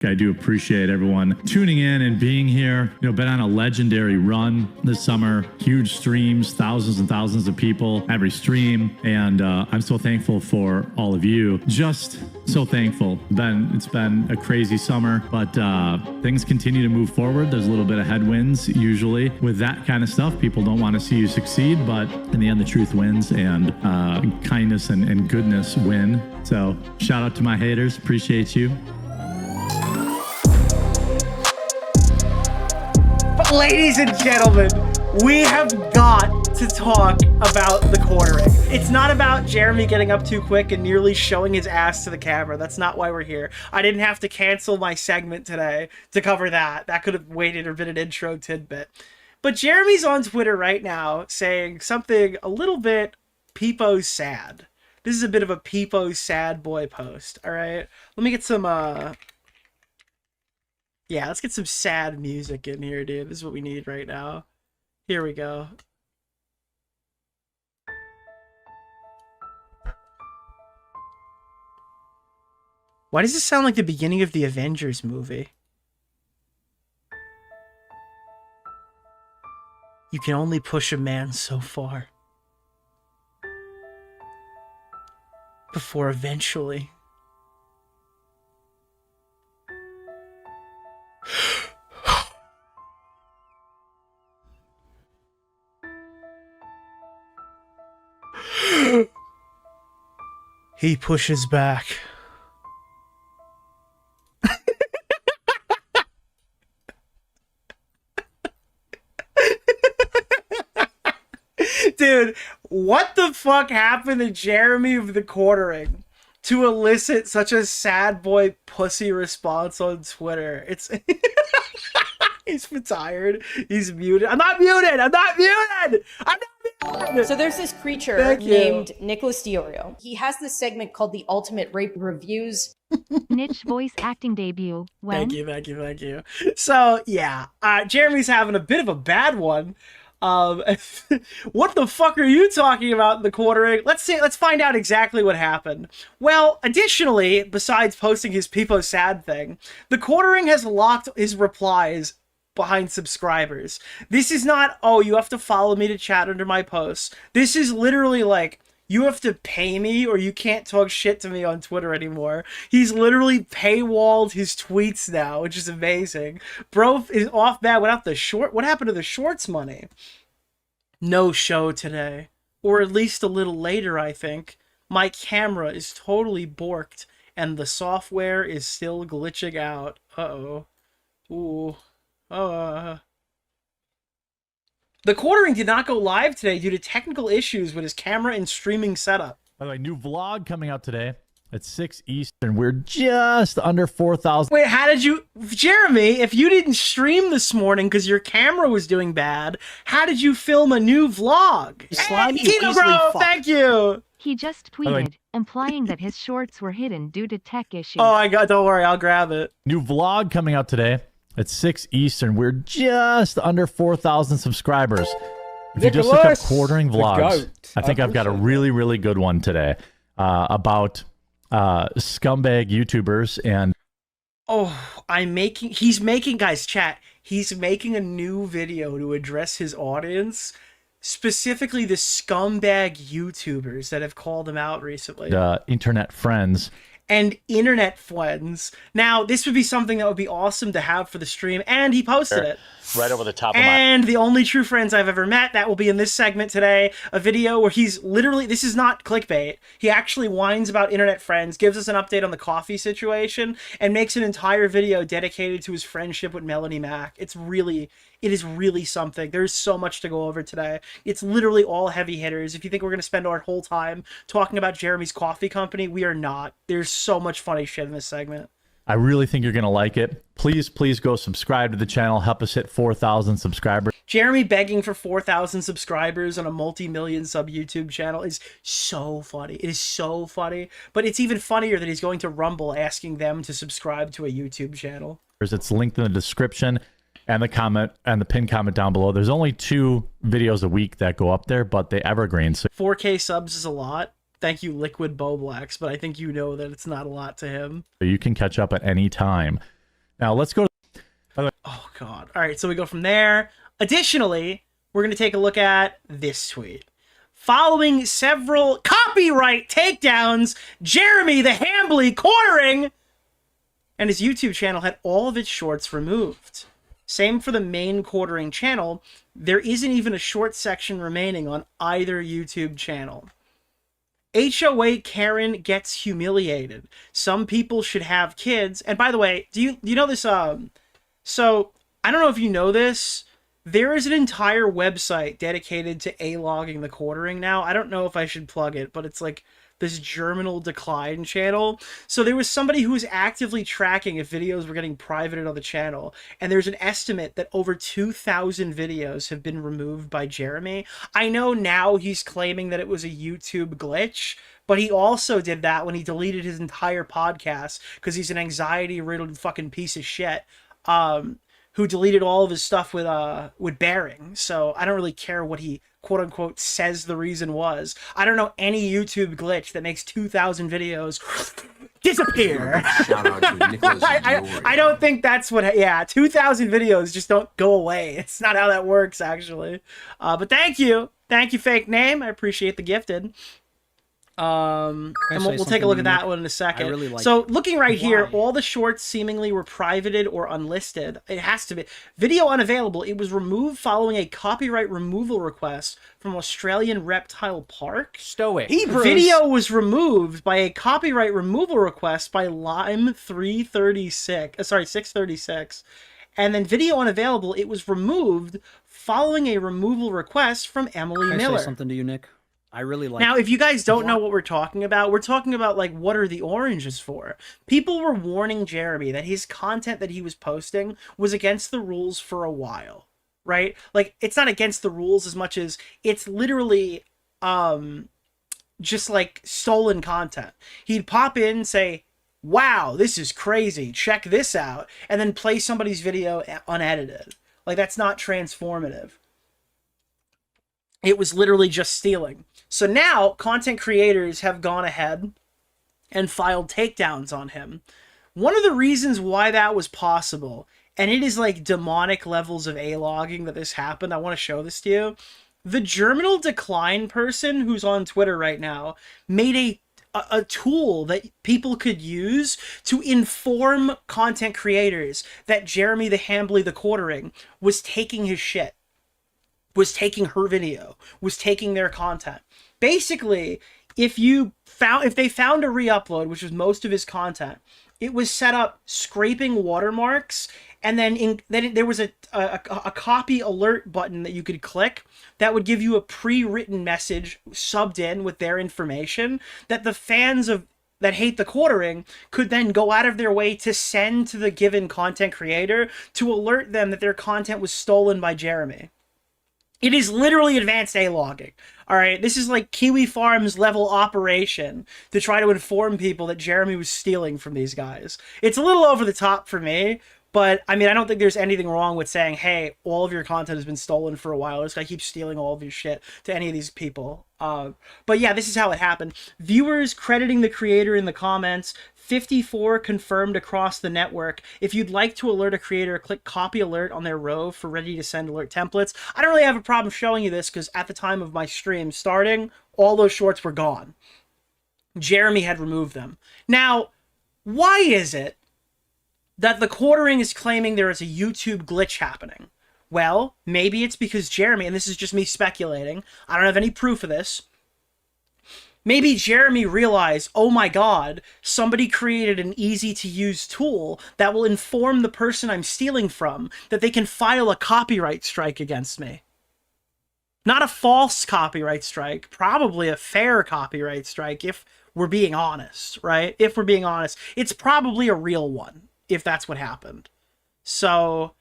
I do appreciate everyone tuning in and being here. You know, been on a legendary run this summer. Huge streams, thousands and thousands of people every stream. And I'm so thankful for all of you. Just so thankful. It's been a crazy summer, but things continue to move forward. There's a little bit of headwinds usually with that kind of stuff. People don't want to see you succeed, but in the end, the truth wins and kindness and goodness win. So shout out to my haters. Appreciate you. Ladies and gentlemen, we have got to talk about the quartering. It's not about Jeremy getting up too quick and nearly showing his ass to the camera. That's not why we're here. I didn't have to cancel my segment today to cover that. That could have waited or been an intro tidbit. But Jeremy's on Twitter right now saying something a little bit peepo sad. This is a bit of a peepo sad boy post, all right? Let me get some, yeah, let's get some sad music in here, dude. This is what we need right now. Here we go. Why does this sound like the beginning of the Avengers movie? You can only push a man so far. Before eventually... he pushes back. Dude, what the fuck happened to Jeremy of the Quartering to elicit such a sad boy pussy response on Twitter? It's... He's retired. He's muted. I'm not muted! I'm not muted! I'm not muted! So there's this creature named Nicholas DeOrio. He has this segment called the Ultimate Rape Reviews. Niche voice acting debut. When? Thank you. So, yeah. Jeremy's having a bit of a bad one. What the fuck are you talking about in the quartering? Let's find out exactly what happened. Well, additionally, besides posting his Peepo sad thing, the quartering has locked his replies behind subscribers. This is not, oh, you have to follow me to chat under my posts. This is literally like, you have to pay me or you can't talk shit to me on Twitter anymore. He's literally paywalled his tweets now, which is amazing. Bro is off bad without the short. What happened to the shorts money? No show today. Or at least a little later, I think. My camera is totally borked and the software is still glitching out. Uh-oh. Ooh. The quartering did not go live today due to technical issues with his camera and streaming setup. By the way, new vlog coming out today at 6 Eastern. We're just under 4,000. Wait, how did you... Jeremy, if you didn't stream this morning because your camera was doing bad, how did you film a new vlog? Slimy, Tino Bro, thank you! He just tweeted, implying that his shorts were hidden due to tech issues. Oh my god, don't worry, I'll grab it. New vlog coming out today at 6 Eastern. We're just under 4,000 subscribers. If you just look up quartering vlogs, I think I've got a really, really good one today about scumbag YouTubers and... Oh, he's making, guys, chat, he's making a new video to address his audience, specifically the scumbag YouTubers that have called him out recently. Internet friends. And internet friends. Now, this would be something that would be awesome to have for the stream, and he posted it. Right over the top of my... And the only true friends I've ever met, that will be in this segment today, a video where he's literally, this is not clickbait, he actually whines about internet friends, gives us an update on the coffee situation, and makes an entire video dedicated to his friendship with Melanie Mac. It is really something. There's so much to go over today. It's literally all heavy hitters. If you think we're going to spend our whole time talking about Jeremy's coffee company, we are not. There's so much funny shit in this segment. I really think you're going to like it. Please go subscribe to the channel. Help us hit 4,000 subscribers. Jeremy begging for 4,000 subscribers on a multi-million sub YouTube channel is so funny. It is so funny. But it's even funnier that he's going to Rumble asking them to subscribe to a YouTube channel. It's linked in the description and the comment and the pinned comment down below. There's only 2 videos a week that go up there, but they evergreen. So 4K subs is a lot. Thank you, Liquid Bow Blacks, but I think you know that it's not a lot to him. you can catch up at any time. Now let's go to... Oh, God. All right, so we go from there. Additionally, we're going to take a look at this tweet. Following several copyright takedowns, Jeremy the Hambly Quartering and his YouTube channel had all of its shorts removed. Same for the main Quartering channel. There isn't even a short section remaining on either YouTube channel. HOA Karen gets humiliated. Some people should have kids. And by the way, do you know this? So I don't know if you know this. There is an entire website dedicated to A-logging the Quartering now. I don't know if I should plug it, but it's like this germinal decline channel. So there was somebody who was actively tracking if videos were getting privated on the channel. And there's an estimate that over 2,000 videos have been removed by Jeremy. I know now he's claiming that it was a YouTube glitch, but he also did that when he deleted his entire podcast because he's an anxiety-riddled fucking piece of shit. Who deleted all of his stuff with Bearing. So I don't really care what he quote unquote says the reason was. I don't know any YouTube glitch that makes 2,000 videos disappear. Shout out to Nicholas DeOrio. I don't think that's what. Yeah, 2,000 videos just don't go away. It's not how that works actually. But thank you, fake name. I appreciate the gifted. And we'll take a look at that one in a second. I really like so looking right here, all the shorts seemingly were privated or unlisted. It has to be. Video unavailable. It was removed following a copyright removal request from Australian Reptile Park. Stoic. Video was removed by a copyright removal request by Lime 636. And then video unavailable. It was removed following a removal request from Emily Can I Miller. say something to you, Nick? I really like. Now, if you guys don't know what we're talking about like, what are the oranges for? People were warning Jeremy that his content that he was posting was against the rules for a while, right? Like, it's not against the rules as much as it's literally just like stolen content. He'd pop in and say, wow, this is crazy, check this out, and then play somebody's video unedited. Like, that's not transformative. It was literally just stealing. So now content creators have gone ahead and filed takedowns on him. One of the reasons why that was possible, and it is like demonic levels of A-logging that this happened. I want to show this to you. The germinal decline person who's on Twitter right now made a tool that people could use to inform content creators that Jeremy the Hambly the Quartering was taking his shit. Was taking her video, was taking their content. Basically, if they found a re-upload, which was most of his content, it was set up scraping watermarks, and then there was a copy alert button that you could click that would give you a pre-written message subbed in with their information that the fans that hate the Quartering could then go out of their way to send to the given content creator to alert them that their content was stolen by Jeremy. It is literally advanced A-logging. All right, this is like Kiwi Farms level operation to try to inform people that Jeremy was stealing from these guys. It's a little over the top for me, but I mean, I don't think there's anything wrong with saying, hey, all of your content has been stolen for a while. This guy keeps stealing all of your shit to any of these people. But yeah, this is how it happened. Viewers crediting the creator in the comments. 54 confirmed across the network. If you'd like to alert a creator, click copy alert on their row for ready to send alert templates. I don't really have a problem showing you this because at the time of my stream starting, all those shorts were gone. Jeremy had removed them. Now, why is it that the Quartering is claiming there is a YouTube glitch happening? Well, maybe it's because Jeremy, and this is just me speculating, I don't have any proof of this. Maybe Jeremy realized, oh my god, somebody created an easy-to-use tool that will inform the person I'm stealing from that they can file a copyright strike against me. Not a false copyright strike, probably a fair copyright strike if we're being honest, right? If we're being honest, it's probably a real one, if that's what happened. So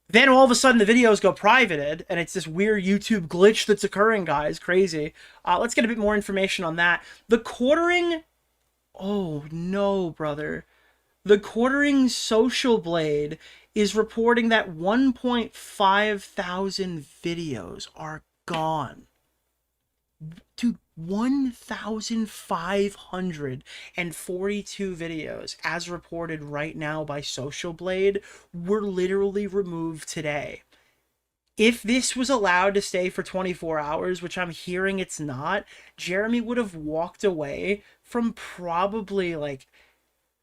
then all of a sudden the videos go privated, and it's this weird YouTube glitch that's occurring, guys. Crazy. Let's get a bit more information on that. The Quartering... Oh, no, brother. The Quartering Social Blade is reporting that 1.5 thousand videos are gone. Dude, 1,542 videos, as reported right now by Social Blade, were literally removed today. If this was allowed to stay for 24 hours, which I'm hearing it's not, Jeremy would have walked away from probably like,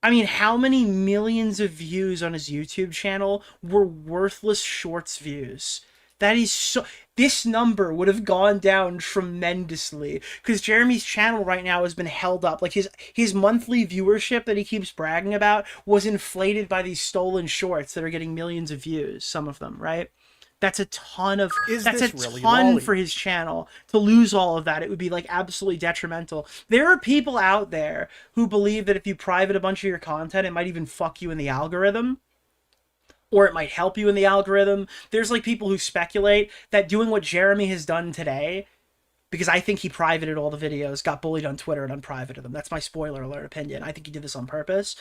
I mean, how many millions of views on his YouTube channel were worthless shorts views? That is so... This number would have gone down tremendously, because Jeremy's channel right now has been held up. Like, his monthly viewership that he keeps bragging about was inflated by these stolen shorts that are getting millions of views, some of them, right? That's a ton of... That's a ton for his channel. To lose all of that, it would be, like, absolutely detrimental. There are people out there who believe that if you private a bunch of your content, it might even fuck you in the algorithm, or it might help you in the algorithm. There's, like, people who speculate that doing what Jeremy has done today, because I think he privated all the videos, got bullied on Twitter and unprivated them. That's my spoiler alert opinion. I think he did this on purpose.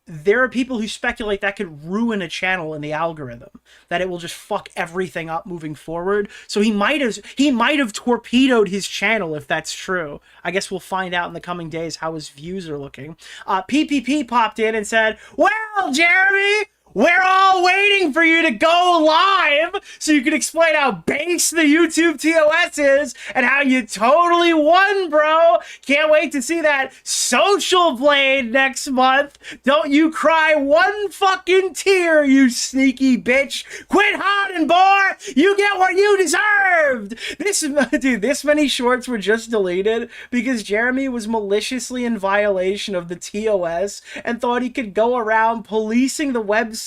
There are people who speculate that could ruin a channel in the algorithm, that it will just fuck everything up moving forward. So he might have torpedoed his channel if that's true. I guess we'll find out in the coming days how his views are looking. PPP popped in and said, "Well, Jeremy, we're all waiting for you to go live so you can explain how base the YouTube TOS is and how you totally won, bro. Can't wait to see that Social Blade next month. Don't you cry one fucking tear, you sneaky bitch. Quit hiding, boy. You get what you deserved." This many shorts were just deleted because Jeremy was maliciously in violation of the TOS and thought he could go around policing the website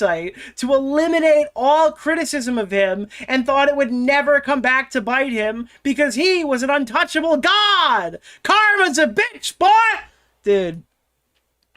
to eliminate all criticism of him, and thought it would never come back to bite him because he was an untouchable god. Karma's a bitch, boy. Dude.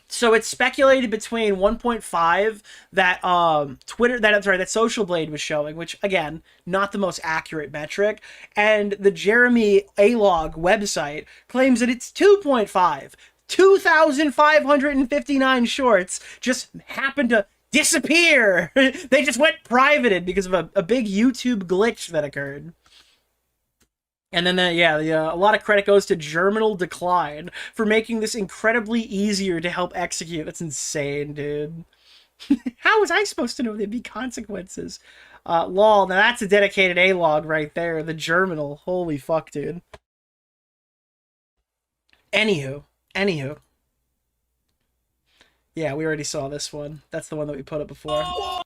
So it's speculated between 1.5 that that Social Blade was showing, which again, not the most accurate metric, and the Jeremy A-Log website claims that it's 2.5. 2,559 shorts just happened to disappear. They just went privated because of a big YouTube glitch that occurred. And then, a lot of credit goes to Germinal Decline for making this incredibly easier to help execute. That's insane, dude. How was I supposed to know there'd be consequences? Lol, now that's a dedicated A-Log right there. The Germinal. Holy fuck, dude. Anywho. Yeah, we already saw this one. That's the one that we put up before. Whoa,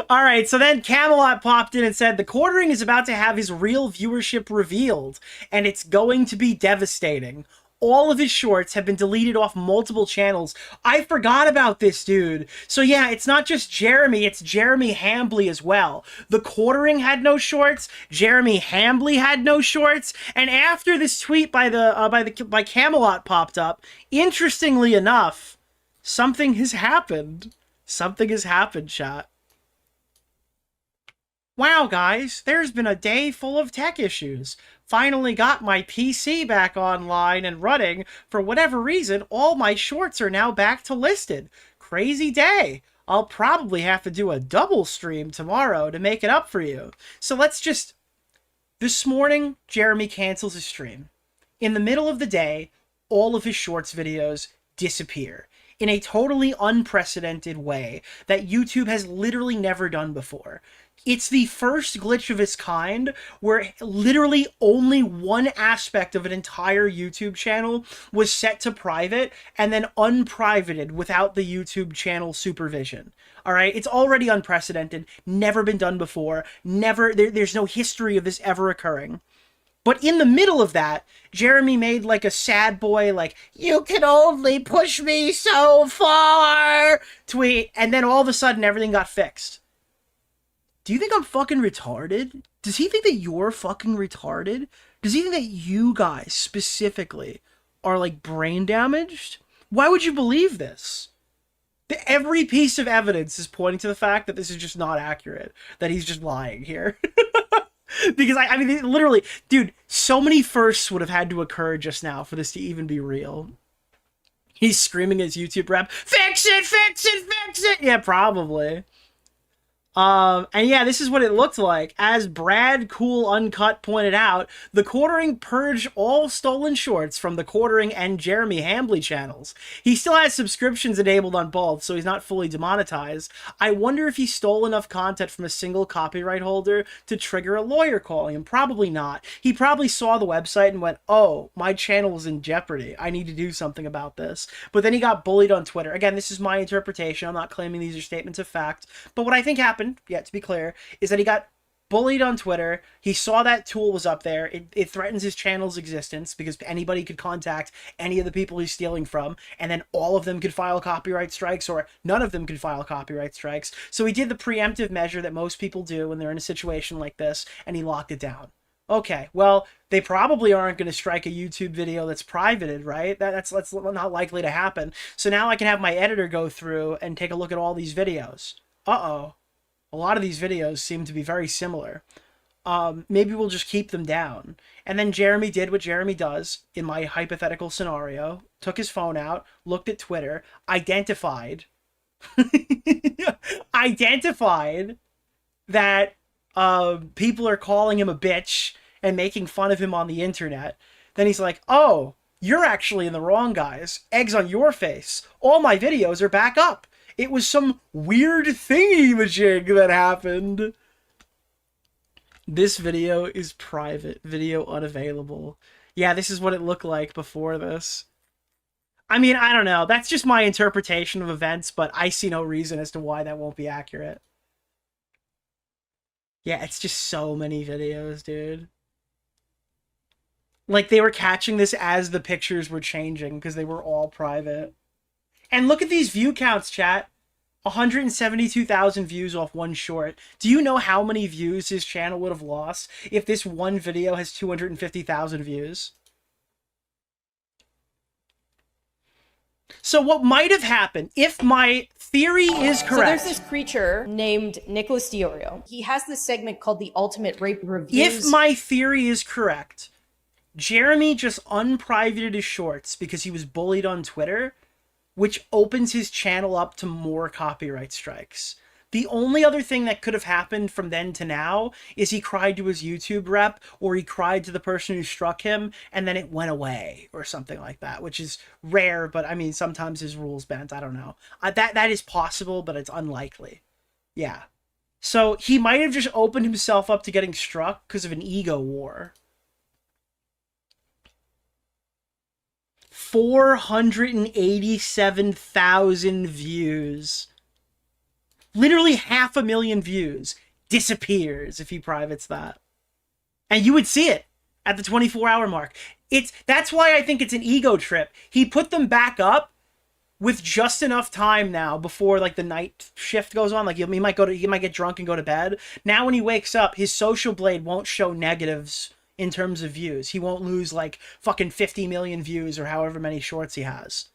All right, so then Camelot popped in and said, "TheQuartering is about to have his real viewership revealed, and it's going to be devastating. All of his shorts have been deleted off multiple channels." I forgot about this, dude. So yeah, it's not just Jeremy, it's Jeremy Hambley as well. TheQuartering had no shorts, Jeremy Hambley had no shorts, and after this tweet by Camelot popped up, interestingly enough, something has happened. Something has happened, chat. "Wow, guys, there's been a day full of tech issues. Finally got my PC back online and running. For whatever reason, all my shorts are now back to listed. Crazy day. I'll probably have to do a double stream tomorrow to make it up for you." So let's just... This morning, Jeremy cancels his stream. In the middle of the day, all of his shorts videos disappear in a totally unprecedented way that YouTube has literally never done before. It's the first glitch of its kind where literally only one aspect of an entire YouTube channel was set to private and then unprivated without the YouTube channel supervision. All right, it's already unprecedented, never been done before, there's no history of this ever occurring. But in the middle of that, Jeremy made like a sad boy, like, "You can only push me so far" tweet, and then all of a sudden everything got fixed. Do you think I'm fucking retarded? Does he think that you're fucking retarded? Does he think that you guys specifically are like brain damaged? Why would you believe this? Every piece of evidence is pointing to the fact that this is just not accurate, that he's just lying here. Because I mean, literally, dude, so many firsts would have had to occur just now for this to even be real. He's screaming his YouTube rap, "Fix it, fix it, fix it!" Yeah, probably. And yeah, this is what it looked like. As Brad Cool Uncut pointed out, TheQuartering purged all stolen shorts from TheQuartering and Jeremy Hambly channels. He still has subscriptions enabled on both, so he's not fully demonetized. I wonder if he stole enough content from a single copyright holder to trigger a lawyer calling him. Probably not. He probably saw the website and went, oh, my channel is in jeopardy. I need to do something about this. But then he got bullied on Twitter. Again, this is my interpretation. I'm not claiming these are statements of fact. But what I think happened, yeah, to be clear, is that he got bullied on Twitter. He saw that tool was up there. It threatens his channel's existence because anybody could contact any of the people he's stealing from, and then all of them could file copyright strikes, or none of them could file copyright strikes. So he did the preemptive measure that most people do when they're in a situation like this, and he locked it down. Okay, well, they probably aren't going to strike a YouTube video that's privated, right? That's not likely to happen. So now I can have my editor go through and take a look at all these videos. Uh-oh. A lot of these videos seem to be very similar. Maybe we'll just keep them down. And then Jeremy did what Jeremy does in my hypothetical scenario. Took his phone out, looked at Twitter, identified that people are calling him a bitch and making fun of him on the internet. Then he's like, oh, you're actually in the wrong, guys. Eggs on your face. All my videos are back up. It was some weird thingy-majig that happened. This video is private. Video unavailable. Yeah, this is what it looked like before this. I mean, I don't know. That's just my interpretation of events, but I see no reason as to why that won't be accurate. Yeah, it's just so many videos, dude. Like, they were catching this as the pictures were changing because they were all private. And look at these view counts, chat. 172,000 views off one short. Do you know how many views his channel would have lost if this one video has 250,000 views? So what might have happened, if my theory is correct... So there's this creature named Nicholas DeOrio. He has this segment called The Ultimate Rape Reviews. If my theory is correct, Jeremy just unprivated his shorts because he was bullied on Twitter, which opens his channel up to more copyright strikes. The only other thing that could have happened from then to now is he cried to his YouTube rep, or he cried to the person who struck him, and then it went away, or something like that, which is rare, but I mean, sometimes his rules bent, I don't know. That is possible, but it's unlikely. Yeah. So he might have just opened himself up to getting struck because of an ego war. 487,000 views. Literally 500,000 views disappears if he privates that. And you would see it at the 24-hour mark. That's why I think it's an ego trip. He put them back up with just enough time now before like the night shift goes on. Like he might get drunk and go to bed. Now when he wakes up, his social blade won't show negatives in terms of views. He won't lose like fucking 50 million views or however many shorts he has.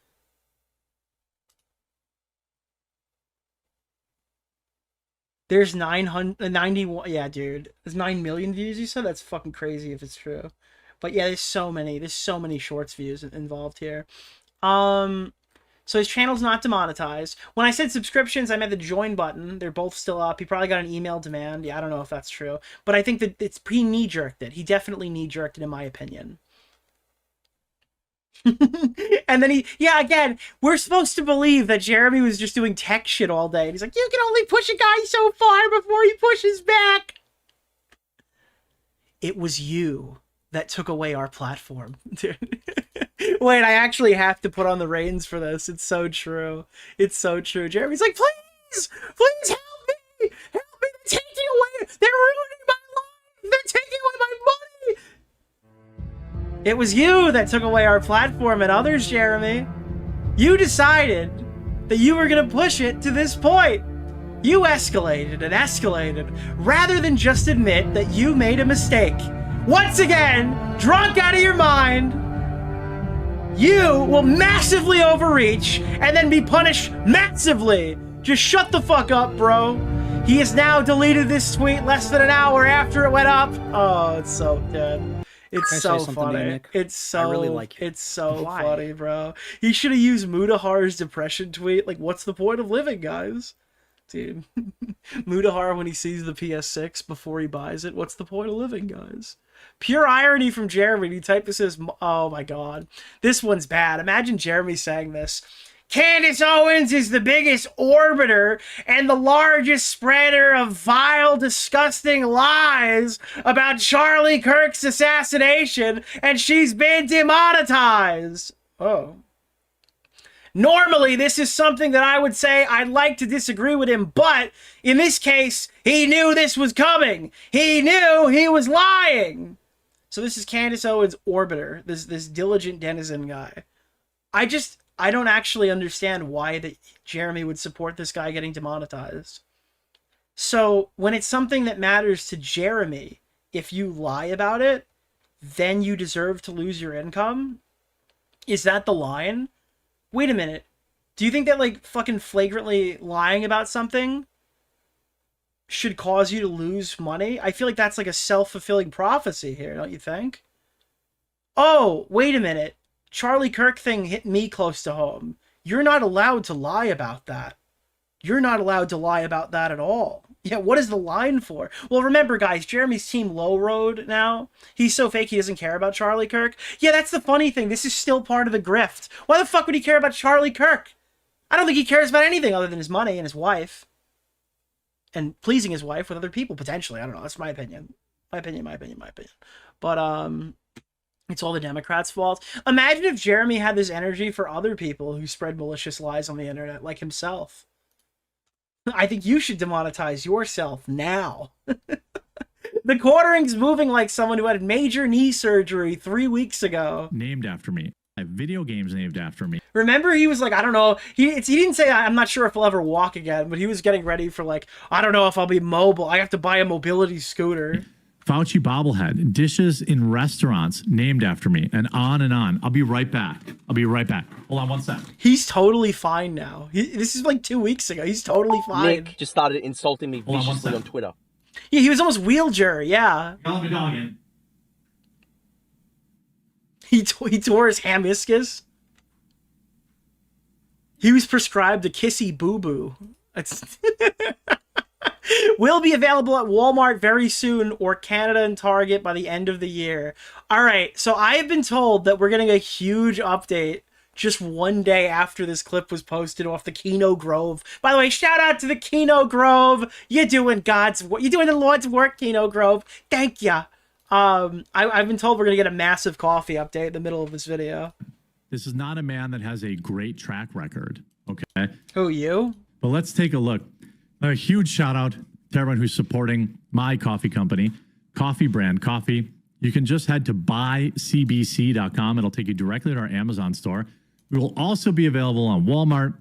There's 991. Yeah, dude. There's 9 million views, you said? That's fucking crazy if it's true. But yeah, there's so many shorts views involved here. So his channel's not demonetized. When I said subscriptions, I meant the join button. They're both still up. He probably got an email demand. Yeah, I don't know if that's true. But I think that he knee-jerked it. He definitely knee-jerked it, in my opinion. And then again, we're supposed to believe that Jeremy was just doing tech shit all day. And he's like, you can only push a guy so far before he pushes back. It was you that took away our platform. Wait, I actually have to put on the reins for this. It's so true. It's so true. Jeremy's like, please help me. Help me. They're taking away. They're ruining my life. They're taking away my money. It was you that took away our platform and others, Jeremy. You decided that you were going to push it to this point. You escalated and escalated rather than just admit that you made a mistake. Once again, drunk out of your mind, you will massively overreach and then be punished massively. Just shut the fuck up, bro. He has now deleted this tweet less than an hour after it went up. Oh, it's so good. It's so funny. It's so, I really like it. It's so funny, bro. He should have used Mudahar's depression tweet. Like, what's the point of living, guys? Dude. Mudahar when he sees the PS6 before he buys it. What's the point of living, guys? Pure irony from Jeremy. He typed this as, oh my god. This one's bad. Imagine Jeremy saying this. Candace Owens is the biggest orbiter and the largest spreader of vile, disgusting lies about Charlie Kirk's assassination, and she's been demonetized. Oh. Normally, this is something that I would say I'd like to disagree with him, but in this case, he knew this was coming. He knew he was lying. So this is Candace Owens' orbiter, this diligent denizen guy. I don't actually understand why that Jeremy would support this guy getting demonetized. So when it's something that matters to Jeremy, if you lie about it, then you deserve to lose your income? Is that the line? Wait a minute. Do you think that, like, fucking flagrantly lying about something should cause you to lose money? I feel like that's like a self-fulfilling prophecy here, don't you think? Oh, wait a minute. Charlie Kirk thing hit me close to home. You're not allowed to lie about that. You're not allowed to lie about that at all. Yeah, what is the line for? Well, remember, guys, Jeremy's team low road now. He's so fake he doesn't care about Charlie Kirk. Yeah, that's the funny thing. This is still part of the grift. Why the fuck would he care about Charlie Kirk? I don't think he cares about anything other than his money and his wife. And pleasing his wife with other people, potentially. I don't know. That's my opinion. My opinion. But, it's all the Democrats' fault. Imagine if Jeremy had this energy for other people who spread malicious lies on the internet, like himself. I think you should demonetize yourself now. The Quartering's moving like someone who had major knee surgery 3 weeks ago. Named after me. I have video games named after me. Remember, he was like, I don't know. He didn't say, I'm not sure if I'll ever walk again, but he was getting ready for, like, I don't know if I'll be mobile. I have to buy a mobility scooter. Fauci bobblehead, dishes in restaurants named after me, and on and on. I'll be right back. Hold on one sec. He's totally fine now. This is like 2 weeks ago. He's totally fine. Nick just started insulting me viciously on Twitter. Yeah, he was almost wheelchair, yeah. Call me dog in. He tore his hamiscus. He was prescribed a kissy boo-boo. Will be available at Walmart very soon, or Canada and Target by the end of the year. All right, so I have been told that we're getting a huge update just one day after this clip was posted off the Kino Grove. By the way, shout out to the Kino Grove. You're doing the Lord's work, Kino Grove. Thank ya. I've been told we're gonna get a massive coffee update in the middle of this video. This is not a man that has a great track record. Okay. Who, you? But let's take a look. A huge shout out to everyone who's supporting my coffee company, Coffee Brand Coffee. You can just head to buycbc.com. It'll take you directly to our Amazon store. We will also be available on Walmart.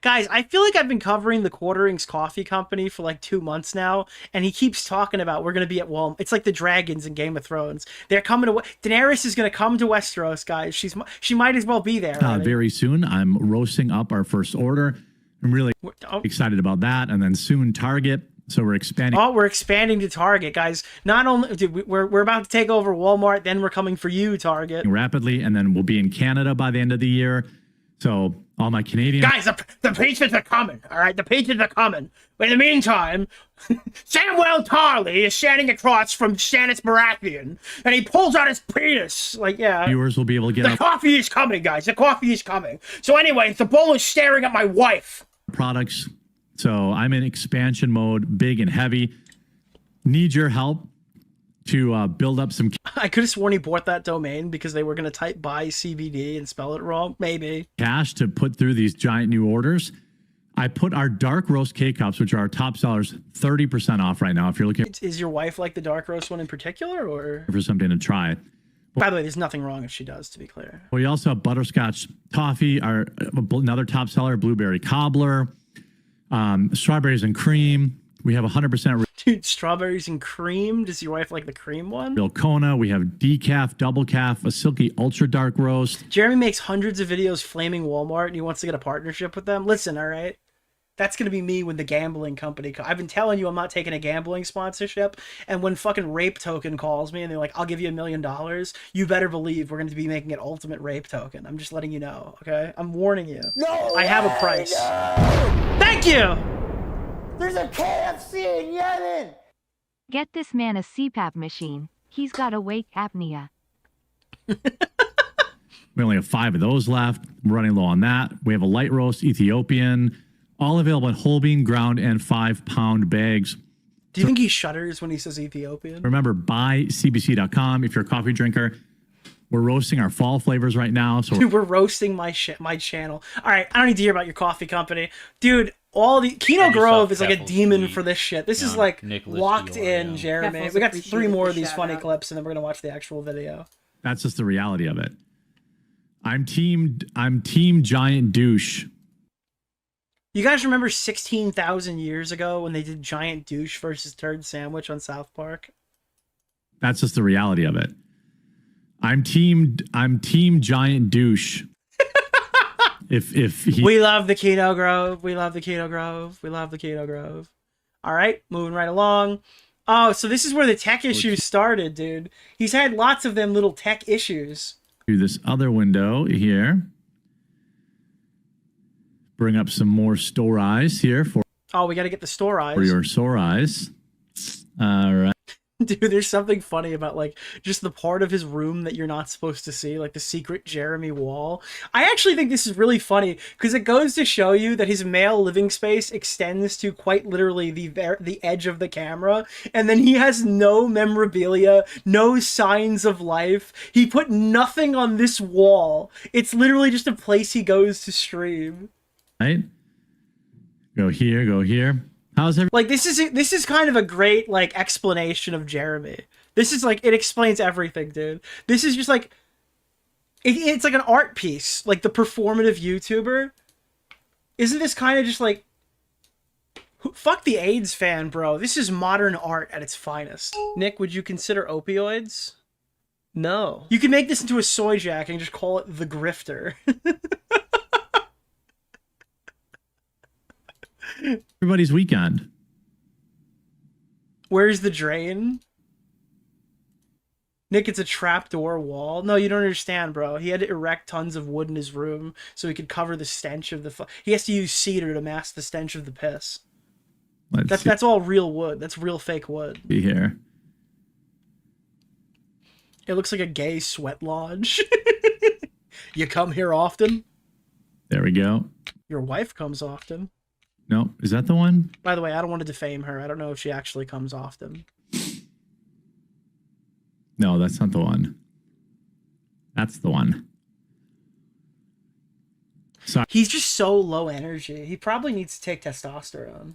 Guys, I feel like I've been covering the Quartering's coffee company for like 2 months now, and he keeps talking about we're going to be at Walmart. It's like the dragons in Game of Thrones. They're coming to Daenerys is going to come to Westeros, guys. She might as well be there. Very soon. I'm roasting up our first order. I'm really excited about that. And then soon Target. So we're expanding. Oh, we're expanding to Target, guys. Not only, dude, we're about to take over Walmart, then we're coming for you, Target. Rapidly, and then we'll be in Canada by the end of the year. So all my Canadian guys, the pizzas are coming. All right, the pizzas are coming. But in the meantime, Samuel Tarly is standing across from Stannis Baratheon, and he pulls out his penis. Like, yeah. Viewers will be able to get the coffee is coming, guys. The coffee is coming. So anyway, the bull is staring at my wife. Products. So I'm in expansion mode, big and heavy. Need your help to build up some. I could have sworn he bought that domain because they were going to type buy CBD and spell it wrong. Maybe. Cash to put through these giant new orders. I put our dark roast K-Cups, which are our top sellers, 30% off right now. If you're looking. Is your wife like the dark roast one in particular, or for something to try? By the way, there's nothing wrong if she does, to be clear. We also have butterscotch toffee, another top seller, blueberry cobbler, strawberries and cream. We have 100%. Dude, strawberries and cream. Does your wife like the cream one? Real Kona. We have decaf, double calf, a silky ultra dark roast. Jeremy makes hundreds of videos flaming Walmart, and he wants to get a partnership with them. Listen, all right. That's going to be me when the gambling company I've been telling you I'm not taking a gambling sponsorship, and when fucking Rape Token calls me and they're like, I'll give you $1 million, you better believe we're going to be making it Ultimate Rape Token. I'm just letting you know, okay? I'm warning you. No, I have a price. No. Thank you! There's a KFC in Yemen! Get this man a CPAP machine. He's got awake apnea. We only have 5 of those left. We're running low on that. We have a light roast Ethiopian, all available in whole bean, ground, and 5-pound bags. Do you think he shudders when he says Ethiopian? Remember, buy cbc.com if you're a coffee drinker. We're roasting our fall flavors right now. So dude, we're roasting my channel. All right, I don't need to hear about your coffee company. Dude, all the Kino Grove is like a demon for this shit. This is like Nicholas locked DeOrio. in, Jeremy. Keffels We got 3 appreciated more the of these shout funny out. clips, and then we're gonna watch the actual video. that's just the reality of it. I'm team giant douche. You guys remember 16,000 years ago when they did Giant Douche versus Turd Sandwich on South Park? That's just the reality of it. I'm team giant douche. if he We love the Kino Grove. We love the Kino Grove. We love the Kino Grove. All right, moving right along. Oh, so this is where the tech issues started, dude. He's had lots of them little tech issues. do this other window here. Bring up some more store eyes here for Oh, we got to get the store eyes. your sore eyes. All right. Dude, there's something funny about like just the part of his room that you're not supposed to see, like the secret Jeremy wall. I actually think this is really funny because it goes to show you that his male living space extends to quite literally the edge of the camera, and then he has no memorabilia, no signs of life. He put nothing on this wall. It's literally just a place he goes to stream. Right. Go here, go here. How's everything? Like this is kind of a great like explanation of Jeremy. This is like it explains everything, dude. This is just like it's like an art piece, like the performative YouTuber. Isn't this kind of just like fuck the AIDS fan, bro? This is modern art at its finest. Nick, would you consider opioids? No. You could make this into a soy jack and just call it the Grifter. Everybody's weekend. Where's the drain? Nick, it's a trapdoor wall. No, you don't understand, bro. He had to erect tons of wood in his room so he could cover the stench of the... He has to use cedar to mask the stench of the piss. That's all real wood. That's real fake wood. See here. It looks like a gay sweat lodge. You come here often? There we go. Your wife comes often. No, is that the one? By the way, I don't want to defame her. I don't know if she actually comes often. No, that's not the one. That's the one. Sorry He's just so low energy. He probably needs to take testosterone.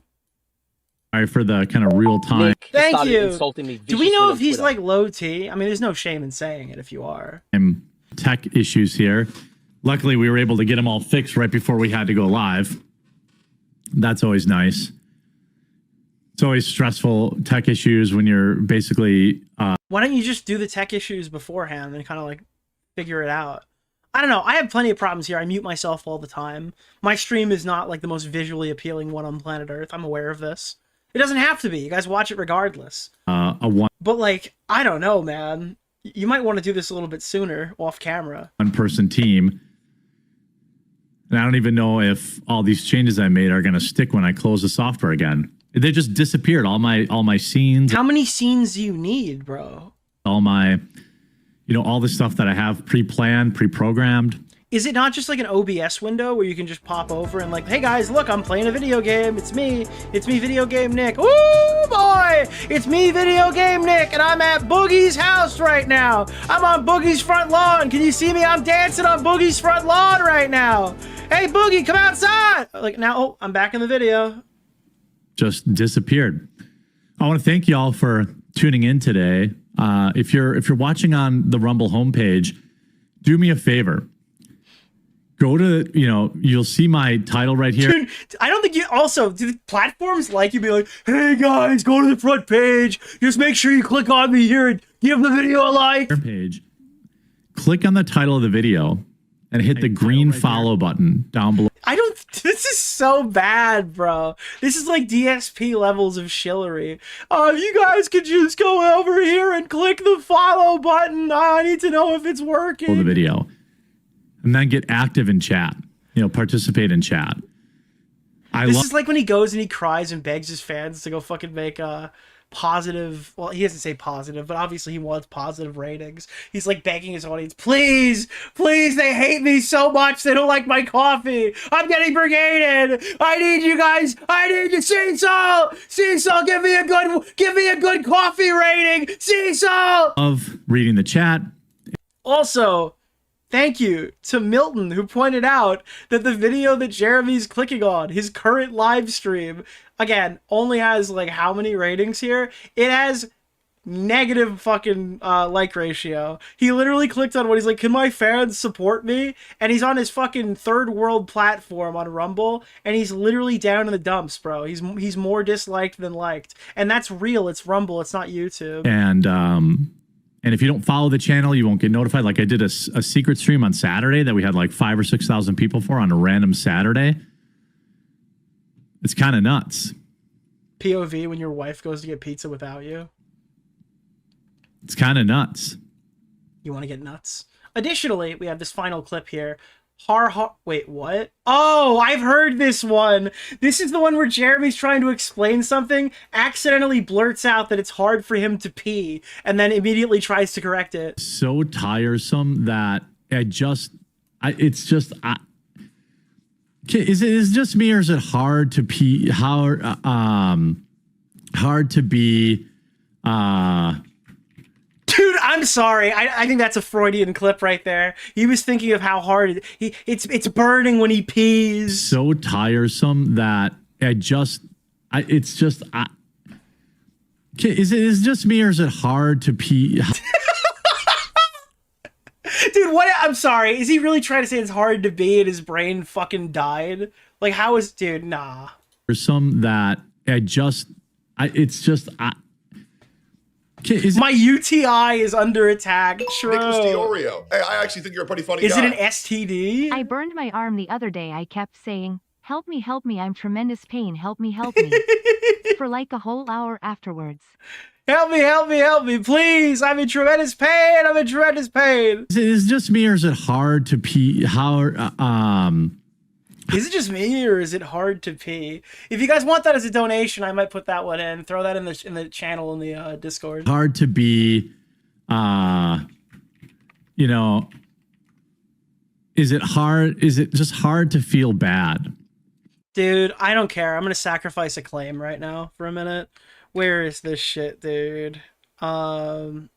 for the kind of real time. Nick Thank started you. insulting me Do we know viciously if he's on like Twitter. low T? I mean, there's no shame in saying it if you are. Tech issues here. Luckily, we were able to get them all fixed right before we had to go live. That's always nice. It's always stressful tech issues when you're basically Why don't you just do the tech issues beforehand and kind of like figure it out? I don't know. I have plenty of problems here. I mute myself all the time. My stream is not like the most visually appealing one on planet Earth. I'm aware of this. It doesn't have to be. You guys watch it regardless. a But like, I don't know, man. You might want to do this a little bit sooner off camera. one-person team. And I don't even know if all these changes I made are going to stick when I close the software again. They just disappeared. All my scenes, How many scenes do you need, bro? all my, all the stuff that I have pre-planned, pre-programmed. Is it not just like an OBS window where you can just pop over and like, hey guys, look, I'm playing a video game. It's me, Video Game Nick. Ooh, boy, it's me, Video Game Nick, and I'm at Boogie's house right now. I'm on Boogie's front lawn. Can you see me? I'm dancing on Boogie's front lawn right now. Hey, Boogie, come outside. Like now, oh, I'm back in the video. Just disappeared. I want to thank y'all for tuning in today. If you're watching on the Rumble homepage, do me a favor. Go to, you'll see my title right here. Dude, I don't think you also do the platforms like you be like, hey guys, go to the front page. Just make sure you click on me here and give the video a like. Page. Click on the title of the video and hit the green follow button down below. I don't This is so bad, bro. This is like DSP levels of shillery. You guys could just go over here and click the follow button. I need to know if it's working. The video. And then get active in chat. You know, participate in chat. This is like when he goes and he cries and begs his fans to go fucking make positive, well, he doesn't say positive, but obviously he wants positive ratings. He's like begging his audience, please, they hate me so much, they don't like my coffee, I'm getting brigaded, I need you guys, I need you, Cecil, give me a good coffee rating, Cecil! Of reading the chat. Also, thank you to Milton, who pointed out that the video that Jeremy's clicking on, his current live stream, again, only has like how many ratings here? It has negative fucking like ratio. He literally clicked on what he's like, can my fans support me? And he's on his fucking third world platform on Rumble, and he's literally down in the dumps, bro. He's more disliked than liked. And that's real. It's Rumble. It's not YouTube. And if you don't follow the channel, you won't get notified. Like I did a secret stream on Saturday that we had like 5,000 or 6,000 people for on a random Saturday. It's kind of nuts. POV when your wife goes to get pizza without you. It's kind of nuts. You want to get nuts? Additionally, we have this final clip here. Wait, what? Oh, I've heard this one. This is the one where Jeremy's trying to explain something, accidentally blurts out that it's hard for him to pee, and then immediately tries to correct it. So tiresome that is it just me, or is it hard to pee? Hard to be, Dude, I'm sorry. I think that's a Freudian clip right there. He was thinking of how hard it's burning when he pees. So tiresome that is it just me, or is it hard to pee? Dude, what? I'm sorry. Is he really trying to say it's hard to be and his brain fucking died? Like, how is, dude, nah. There's some that my UTI is under attack. True. Nicholas DeOrio. Hey, I actually think you're a pretty funny guy. Is it an STD? I burned my arm the other day. I kept saying, help me, I'm tremendous pain, help me. For like a whole hour afterwards. Help me, please. I'm in tremendous pain. Is it just me, or is it hard to pee? Is it just me, or is it hard to pee? If you guys want that as a donation, I might put that one in. Throw that in the channel in the Discord. Hard to be, you know, is it just hard to feel bad? Dude, I don't care. I'm going to sacrifice a claim right now for a minute. Where is this shit, dude? Oh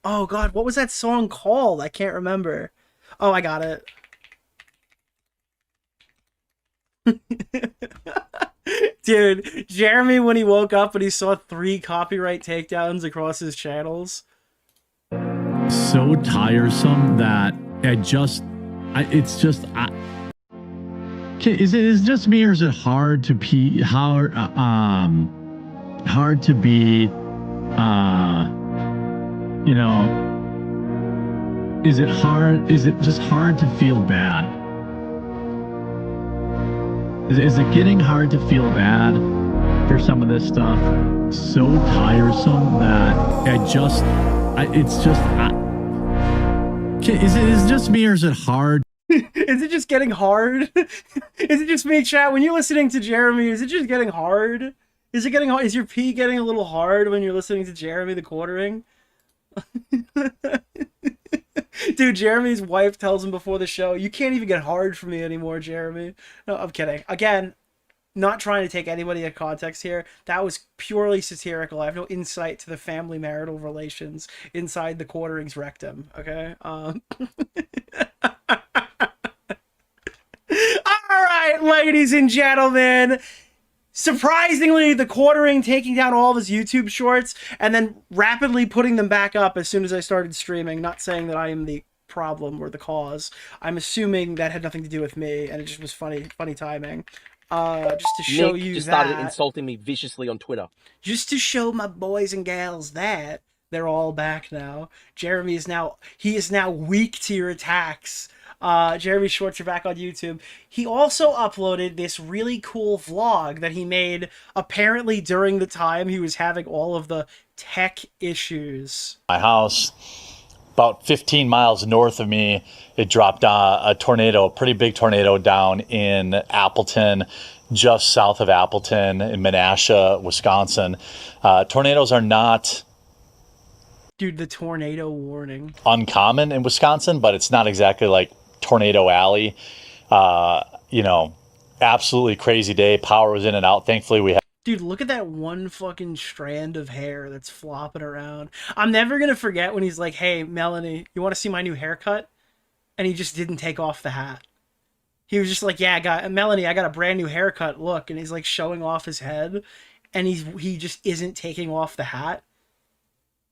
God, what was that song called? I can't remember. Oh, I got it. Dude, Jeremy, when he woke up and he saw 3 copyright takedowns across his channels. So tiresome that is it just me, or is it hard to pee? Hard to be, you know, is it just hard to feel bad? Is it getting hard to feel bad for some of this stuff? So tiresome that is it just me, or is it hard? Is it just getting hard? Is it just me, chat? When you're listening to Jeremy, is it just getting hard? Is it getting hard? Is your pee getting a little hard when you're listening to Jeremy the Quartering? Dude, Jeremy's wife tells him before the show, you can't even get hard for me anymore, Jeremy. No, I'm kidding. Again, not trying to take anybody in context here. That was purely satirical. I have no insight to the family marital relations inside the Quartering's rectum, okay? All right, ladies and gentlemen. Surprisingly, the Quartering taking down all of his YouTube shorts and then rapidly putting them back up as soon as I started streaming. Not saying that I am the problem or the cause. I'm assuming that had nothing to do with me, and it just was funny timing. Just to show Nick you just that. started insulting me viciously on Twitter. Just to show my boys and gals that they're all back now. Jeremy is now weak to your attacks. Jeremy Schwartz are back on YouTube. He also uploaded this really cool vlog that he made apparently during the time he was having all of the tech issues. My house, about 15 miles north of me, it dropped a tornado, a pretty big tornado down in Appleton, just south of Appleton in Menasha, Wisconsin. Tornadoes are not... Dude, the tornado warning. Uncommon in Wisconsin, but it's not exactly like Tornado Alley. You know, absolutely crazy day. Power was in and out. Thankfully, we had... Dude, look at that one fucking strand of hair that's flopping around. I'm never going to forget when he's like, hey, Melanie, you want to see my new haircut? And he just didn't take off the hat. He was just like, yeah, Melanie, I got a brand new haircut. Look. And he's like showing off his head. And he just isn't taking off the hat.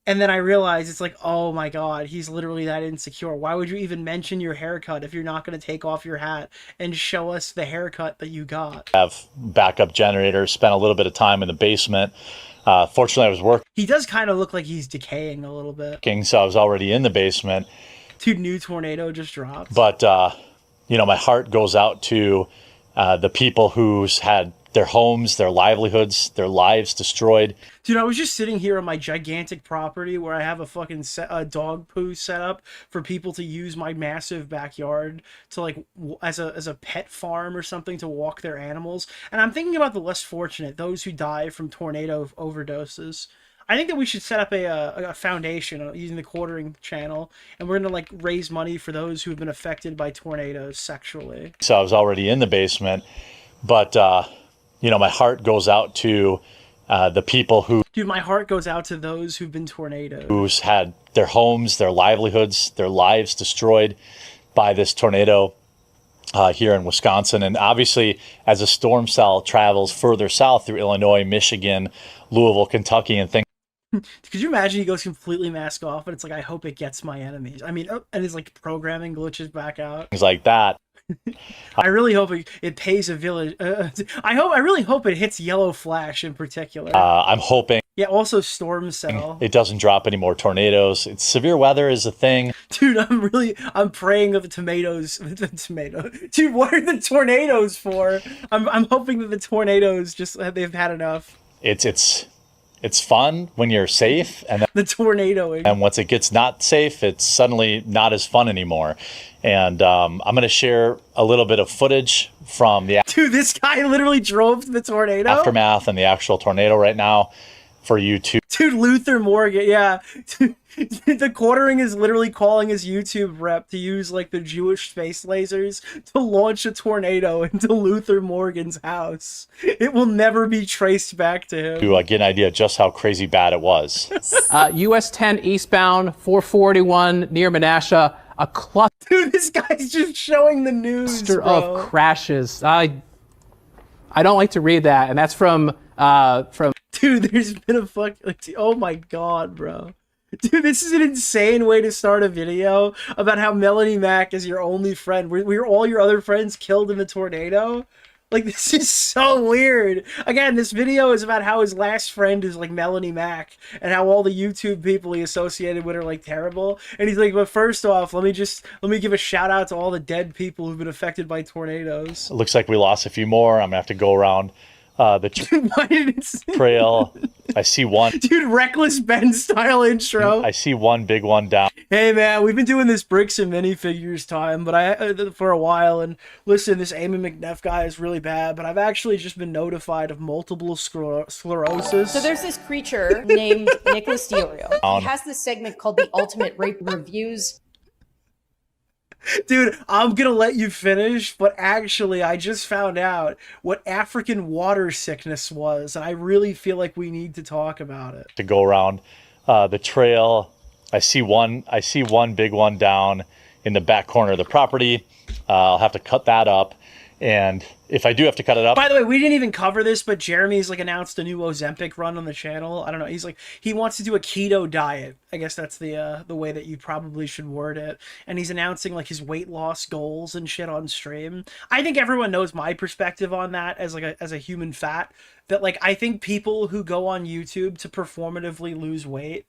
And then I realized it's like, oh my God, he's literally that insecure. Why would you even mention your haircut if you're not going to take off your hat and show us the haircut that you got? Have backup generators, spent a little bit of time in the basement. Fortunately, I was working. He does kind of look like he's decaying a little bit. So I was already in the basement. Dude, new tornado just dropped. But, you know, my heart goes out to the people who's had their homes, their livelihoods, their lives destroyed. Dude, I was just sitting here on my gigantic property where I have a fucking dog poo set up for people to use my massive backyard to like as a pet farm or something to walk their animals. And I'm thinking about the less fortunate, those who die from tornado overdoses. I think that we should set up a foundation using the Quartering channel, and we're going to like raise money for those who have been affected by tornadoes sexually. So I was already in the basement, but you know, my heart goes out to the people who... Dude, my heart goes out to those who've been tornadoed. Who's had their homes, their livelihoods, their lives destroyed by this tornado here in Wisconsin. And obviously, as a storm cell travels further south through Illinois, Michigan, Louisville, Kentucky, and things... Could you imagine he goes completely mask off and it's like, I hope it gets my enemies. I mean, and his like programming glitches back out. Things like that. I really hope it pays a village. I really hope it hits Yellow Flash in particular. I'm hoping. Yeah, also Storm Cell. It doesn't drop any more tornadoes. It's severe weather is a thing. Dude, I'm praying that the tomatoes. Dude, what are the tornadoes for? I'm hoping that the tornadoes they've had enough. It's fun when you're safe, and then, the tornadoing. And once it gets not safe, it's suddenly not as fun anymore. And I'm going to share a little bit of footage from the... Dude, this guy literally drove the tornado? Aftermath and the actual tornado right now for you to... Dude, Luther Morgan, yeah. The Quartering is literally calling his YouTube rep to use like the Jewish space lasers to launch a tornado into Luther Morgan's house. It will never be traced back to him. To get an idea just how crazy bad it was. US 10 eastbound, 441 near Menasha. A cluster. Dude, this guy's just showing the news, bro. Of crashes. I don't like to read that, and that's from. Dude, there's been a oh my God, bro. Dude, this is an insane way to start a video about how Melanie Mac is your only friend. Were all your other friends killed in the tornado? Like, this is so weird. Again, this video is about how his last friend is like Melanie Mac and how all the YouTube people he associated with are like terrible. And he's like, but first off, let me give a shout out to all the dead people who've been affected by tornadoes. It looks like we lost a few more. I'm gonna have to go around the trail. I see one. Dude, Reckless Ben style intro. I see one big one down. Hey man, we've been doing this bricks and minifigures time, but for a while. And listen, this Amy McNeff guy is really bad, but I've actually just been notified of multiple sclerosis. So there's this creature named Nicholas DeOrio. He has this segment called The Ultimate Rape Reviews. Dude, I'm gonna let you finish, but actually I just found out what African water sickness was, and I really feel like we need to talk about it. To go around the trail, I see one big one down in the back corner of the property. I'll have to cut that up, and if I do have to cut it up... By the way, we didn't even cover this, but Jeremy's like announced a new Ozempic run on the channel. I don't know. He's like, he wants to do a keto diet. I guess that's the way that you probably should word it. And he's announcing like his weight loss goals and shit on stream. I think everyone knows my perspective on that as a human fat. That like, I think people who go on YouTube to performatively lose weight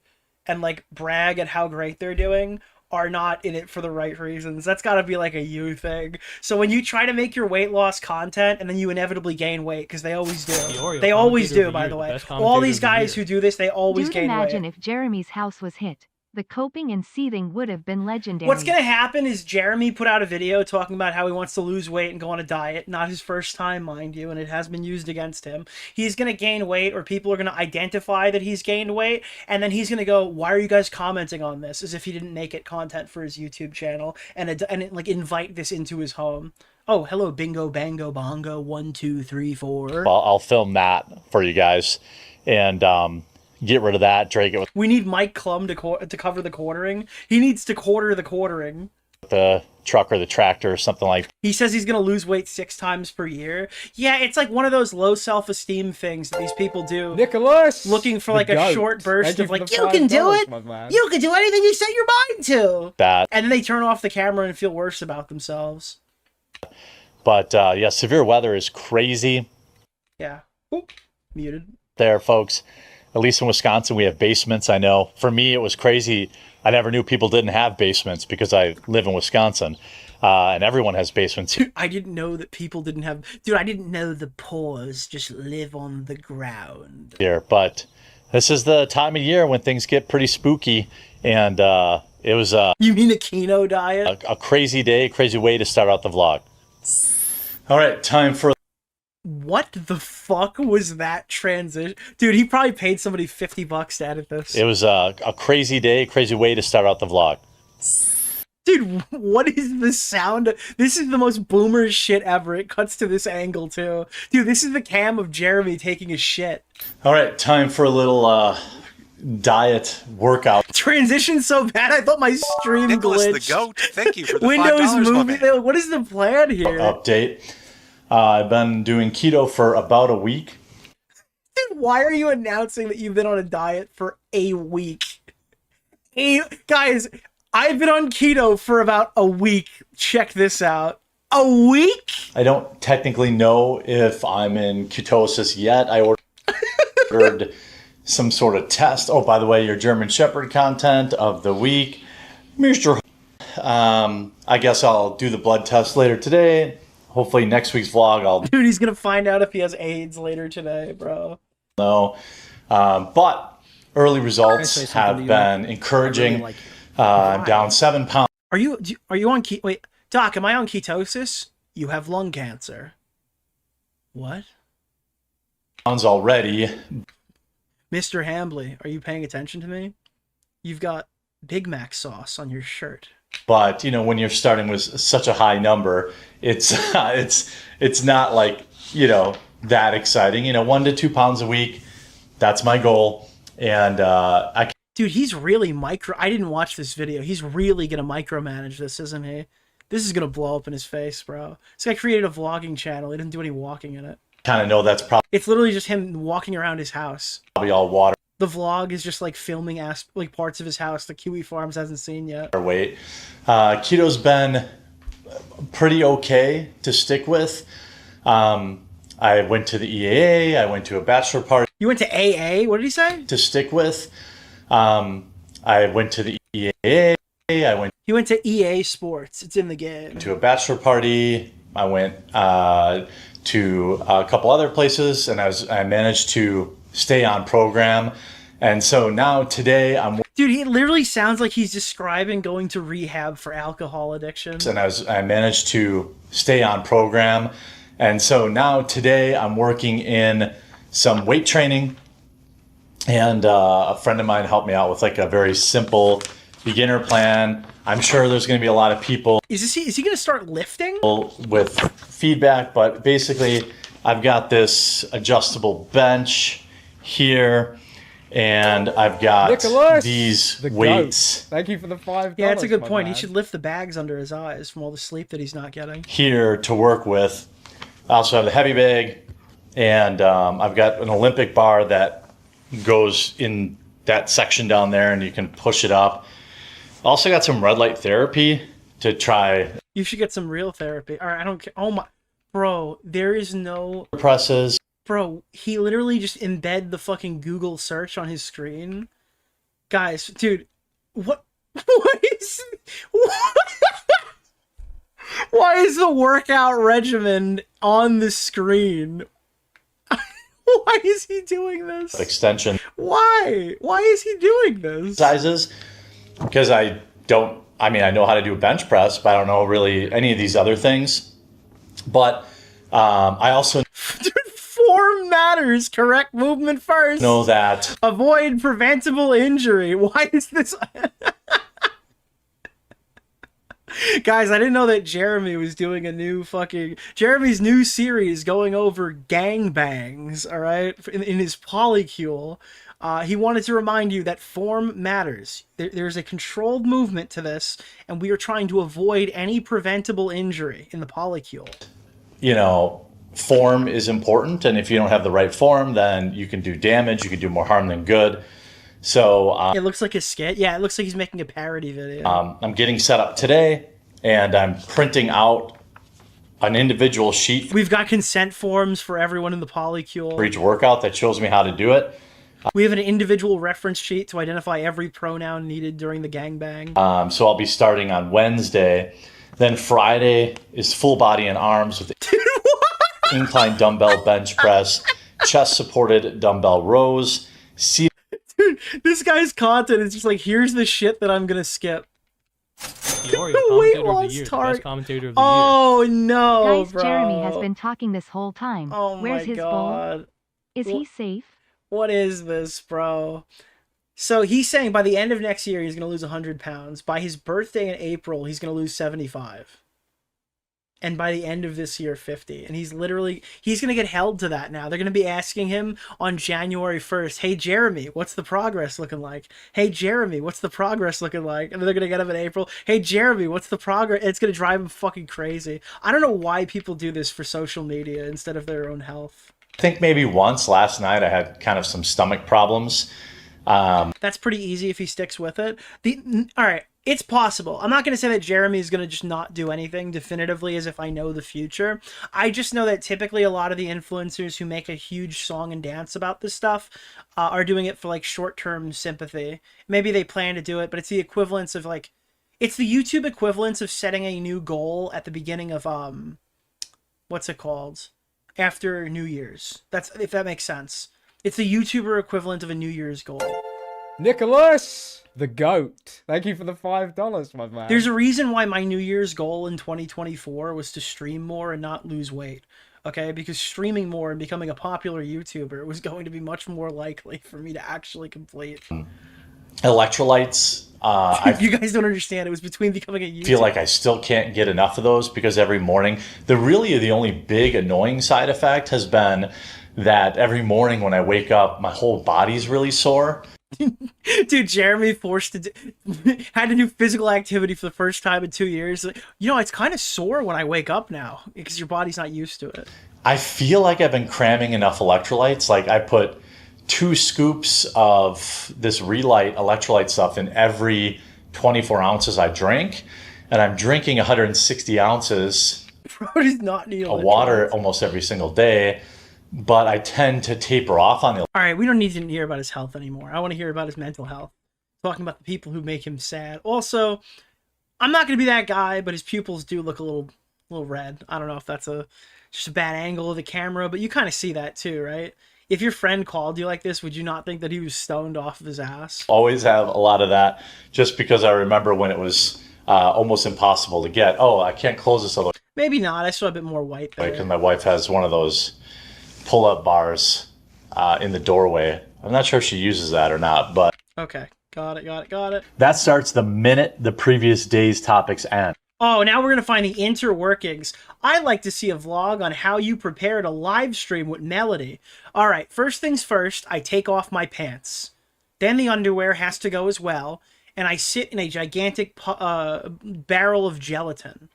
and like brag at how great they're doing are not in it for the right reasons. That's got to be like a you thing. So when you try to make your weight loss content and then you inevitably gain weight, because they always do. They always do, by the way. All these guys who do this, they always gain weight. Imagine if Jeremy's house was hit. The coping and seething would have been legendary. What's going to happen is Jeremy put out a video talking about how he wants to lose weight and go on a diet. Not his first time, mind you, and it has been used against him. He's going to gain weight, or people are going to identify that he's gained weight, and then he's going to go, why are you guys commenting on this? As if he didn't make it content for his YouTube channel, and like invite this into his home. Oh, hello, bingo, bango, bongo, 1, 2, 3, 4. I'll film that for you guys, and get rid of that. Drake it with We need Mike Klum to cover the quartering. He needs to quarter the quartering. the truck or the tractor or something like. He says he's going to lose weight 6 times per year. Yeah, it's like one of those low self-esteem things that these people do. Nicholas! Looking for like a short burst of like, you can do it! You can do anything you set your mind to! That. And then they turn off the camera and feel worse about themselves. But yeah, severe weather is crazy. Yeah. Oop, muted. There, folks. At least in Wisconsin, we have basements. I know. For me, it was crazy. I never knew people didn't have basements because I live in Wisconsin. And everyone has basements. Dude, I didn't know that people didn't have... Dude, I didn't know the poors just live on the ground. Here, but this is the time of year when things get pretty spooky. And it was... You mean a Kino diet? A crazy day, crazy way to start out the vlog. All right, time for... What the fuck was that transition? Dude, he probably paid somebody $50 to edit this. It was a crazy day, crazy way to start out the vlog. Dude, what is the sound? This is the most boomer shit ever. It cuts to this angle, too. Dude, this is the cam of Jeremy taking a shit. All right, time for a little diet workout. Transition so bad, I thought my stream Nicholas glitched. the Goat, thank you for the Windows $5, my movie. man. What is the plan here? Update. I've been doing keto for about a week. Dude, why are you announcing that you've been on a diet for a week? Guys, I've been on keto for about a week. Check this out. A week? I don't technically know if I'm in ketosis yet. I ordered some sort of test. Oh, by the way, your German Shepherd content of the week. Mr. I guess I'll do the blood test later today. Hopefully next week's vlog Dude, he's gonna find out if he has AIDS later today, bro. know. But early results have been encouraging. I'm down 7 pounds. Are you on wait, Doc, am I on ketosis? You have lung cancer. What? Already. Mr. Hambley, are you paying attention to me? You've got Big Mac sauce on your shirt. But you know, when you're starting with such a high number, it's not like, you know, that exciting. You know, 1 to 2 pounds a week, that's my goal. And Dude, he's really I didn't watch this video. He's really gonna micromanage this, isn't he? This is gonna blow up in his face, bro. This guy created a vlogging channel. He didn't do any walking in it. kind of know that's probably It's literally just him walking around his house. all water The vlog is just like filming like parts of his house that Kiwi Farms hasn't seen yet. weight. Keto's been pretty okay to stick with. I went to the EAA. I went to a bachelor party. You went to AA? What did he say? To stick with. I went to the EAA. He went to EA Sports. It's in the game. To a bachelor party. I went to a couple other places, and I managed to stay on program. And so now today I'm... Dude, he literally sounds like he's describing going to rehab for alcohol addiction. And I managed to stay on program. And so now today I'm working in some weight training. And a friend of mine helped me out with like a very simple beginner plan. I'm sure there's going to be a lot of people... Is he going to start lifting? ...with feedback, but basically I've got this adjustable bench here, and I've got Nicholas, these the weights. Goat. Thank you for the $5. Yeah, that's a good point. He should lift the bags under his eyes from all the sleep that he's not getting. Here to work with. I also have the heavy bag, and I've got an Olympic bar that goes in that section down there, and you can push it up. Also got some red light therapy to try. You should get some real therapy. All right, I don't care. Oh my, bro, there is no presses. Bro, he literally just embed the fucking Google search on his screen. Guys, dude, what Why is the workout regimen on the screen? Why is he doing this? Extension. Why? Why is he doing this? Sizes. Because I know how to do a bench press, but I don't know really any of these other things. But I also form matters. Correct movement first. know that. Avoid preventable injury. Why is this? Guys, I didn't know that Jeremy was doing Jeremy's new series going over gangbangs, all right, in his polycule. He wanted to remind you that form matters. There's a controlled movement to this, and we are trying to avoid any preventable injury in the polycule. You know, form is important, and if you don't have the right form, then you can do damage. You can do more harm than good. So it looks like a skit. Yeah, it looks like he's making a parody video. I'm getting set up today, and I'm printing out an individual sheet. We've got consent forms for everyone in the polycule. For each workout that shows me how to do it. We have an individual reference sheet to identify every pronoun needed during the gangbang. So I'll be starting on Wednesday. Then Friday is full body and arms with incline dumbbell bench press, chest supported dumbbell rows. Dude, this guy's content is just like, here's the shit that I'm gonna skip. Weight loss target. Commentator of the year. Oh no, Guys, bro. Jeremy has been talking this whole time. Oh Where's my his god. bowl? Is he safe? What is this, bro? So he's saying by the end of next year, he's going to lose 100 pounds. By his birthday in April, he's going to lose 75. And by the end of this year, 50. And he's going to get held to that now. They're going to be asking him on January 1st, hey, Jeremy, what's the progress looking like? Hey, Jeremy, what's the progress looking like? And then they're going to get him in April. Hey, Jeremy, what's the progress? It's going to drive him fucking crazy. I don't know why people do this for social media instead of their own health. I think maybe once last night I had kind of some stomach problems. That's pretty easy if he sticks with it. All right, it's possible. I'm not going to say that Jeremy is going to just not do anything definitively as if I know the future. I just know that typically a lot of the influencers who make a huge song and dance about this stuff are doing it for like short-term sympathy. Maybe they plan to do it, but it's the equivalence of like, it's the YouTube equivalence of setting a new goal at the beginning of, what's it called? After New Year's. That's, if that makes sense. It's the YouTuber equivalent of a New Year's goal. Nicholas, the GOAT. Thank you for the $5, my man. There's a reason why my New Year's goal in 2024 was to stream more and not lose weight. Okay? Because streaming more and becoming a popular YouTuber was going to be much more likely for me to actually complete. Electrolytes. You guys don't understand. It was between becoming a YouTuber. I feel like I still can't get enough of those because every morning, the only big annoying side effect has been that every morning when I wake up, my whole body's really sore. Dude, Jeremy had to do physical activity for the first time in 2 years. You know, it's kind of sore when I wake up now because your body's not used to it. I feel like I've been cramming enough electrolytes. Like I put 2 scoops of this Relight electrolyte stuff in every 24 ounces I drink, and I'm drinking 160 ounces Bro does not need of water almost every single day, but I tend to taper off on the. All right, we don't need to hear about his health anymore. I want to hear about his mental health. Talking about the people who make him sad. Also, I'm not going to be that guy, but his pupils do look a little red. I don't know if that's just a bad angle of the camera, but you kind of see that too, right? If your friend called you like this, would you not think that he was stoned off of his ass? Always have a lot of that, just because I remember when it was almost impossible to get. Oh, I can't close this other. Maybe not. I saw a bit more white there. Because my wife has one of those pull-up bars in the doorway. I'm not sure if she uses that or not, but... Okay, got it. That starts the minute the previous day's topics end. Oh, now we're going to find the interworkings. I'd like to see a vlog on how you prepared a live stream with Melody. All right, first things first, I take off my pants. Then the underwear has to go as well, and I sit in a gigantic barrel of gelatin.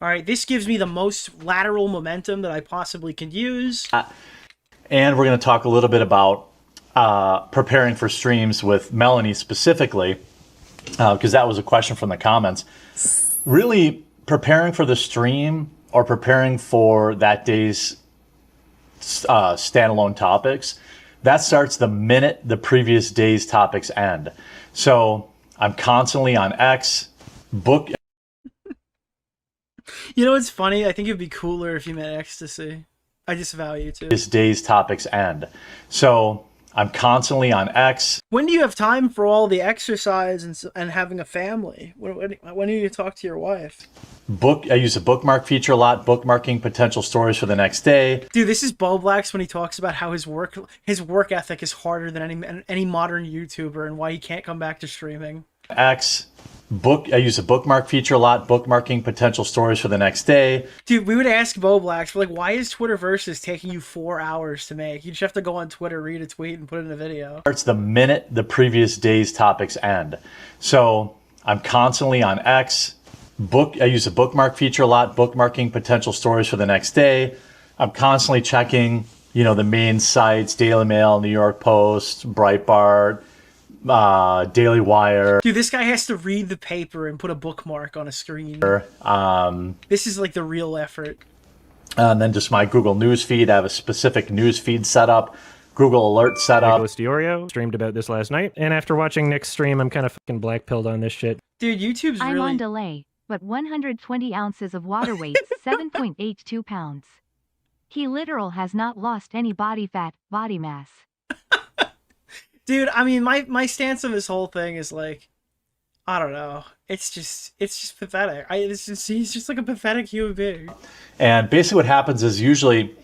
All right, this gives me the most lateral momentum that I possibly could use. And we're going to talk a little bit about preparing for streams with Melanie specifically, because that was a question from the comments. Really preparing for the stream or preparing for that day's standalone topics, that starts the minute the previous day's topics end. So I'm constantly on X. Book. You know what's funny? I think it'd be cooler if you meant ecstasy. I disavow you too. This day's topics end. So I'm constantly on X. When do you have time for all the exercise and having a family? When do you talk to your wife? I use the bookmark feature a lot, bookmarking potential stories for the next day. Dude, this is Bo Blacks when he talks about how his work ethic is harder than any modern YouTuber and why he can't come back to streaming. X. I use the bookmark feature a lot, bookmarking potential stories for the next day. Dude, we would ask Bo Blacks, we're like, why is Twitter Versus taking you 4 hours to make? You just have to go on Twitter, read a tweet, and put it in a video. Starts the minute the previous day's topics end. So I'm constantly on X. I use the bookmark feature a lot, bookmarking potential stories for the next day. I'm constantly checking, the main sites, Daily Mail, New York Post, Breitbart, Daily Wire. Dude, this guy has to read the paper and put a bookmark on a screen. This is like the real effort. And then just my Google News feed. I have a specific news feed set up. Google Alert set up. Nicholas DeOrio streamed about this last night, and after watching Nick's stream, I'm kind of fucking black-pilled on this shit. Dude, YouTube's I'm really... on delay, but 120 ounces of water weighs 7.82 pounds. He literal has not lost any body fat, body mass. Dude, I mean, my stance on this whole thing is like, I don't know. It's just pathetic. He's just like a pathetic human being. And basically what happens is usually,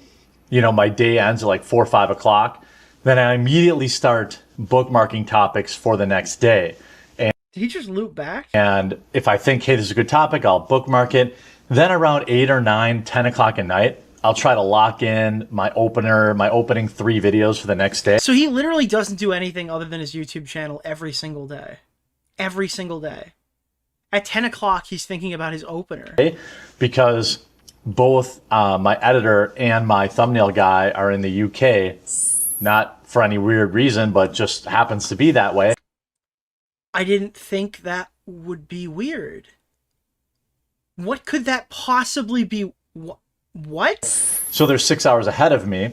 my day ends at like 4 or 5 o'clock. Then I immediately start bookmarking topics for the next day. And did he just loop back? And if I think, hey, this is a good topic, I'll bookmark it. Then around 8 or 9, 10 o'clock at night, I'll try to lock in my opening 3 videos for the next day. So he literally doesn't do anything other than his YouTube channel every single day. Every single day. At 10 o'clock, he's thinking about his opener. Because both my editor and my thumbnail guy are in the UK. Not for any weird reason, but just happens to be that way. I didn't think that would be weird. What could that possibly be? What? So they're 6 hours ahead of me.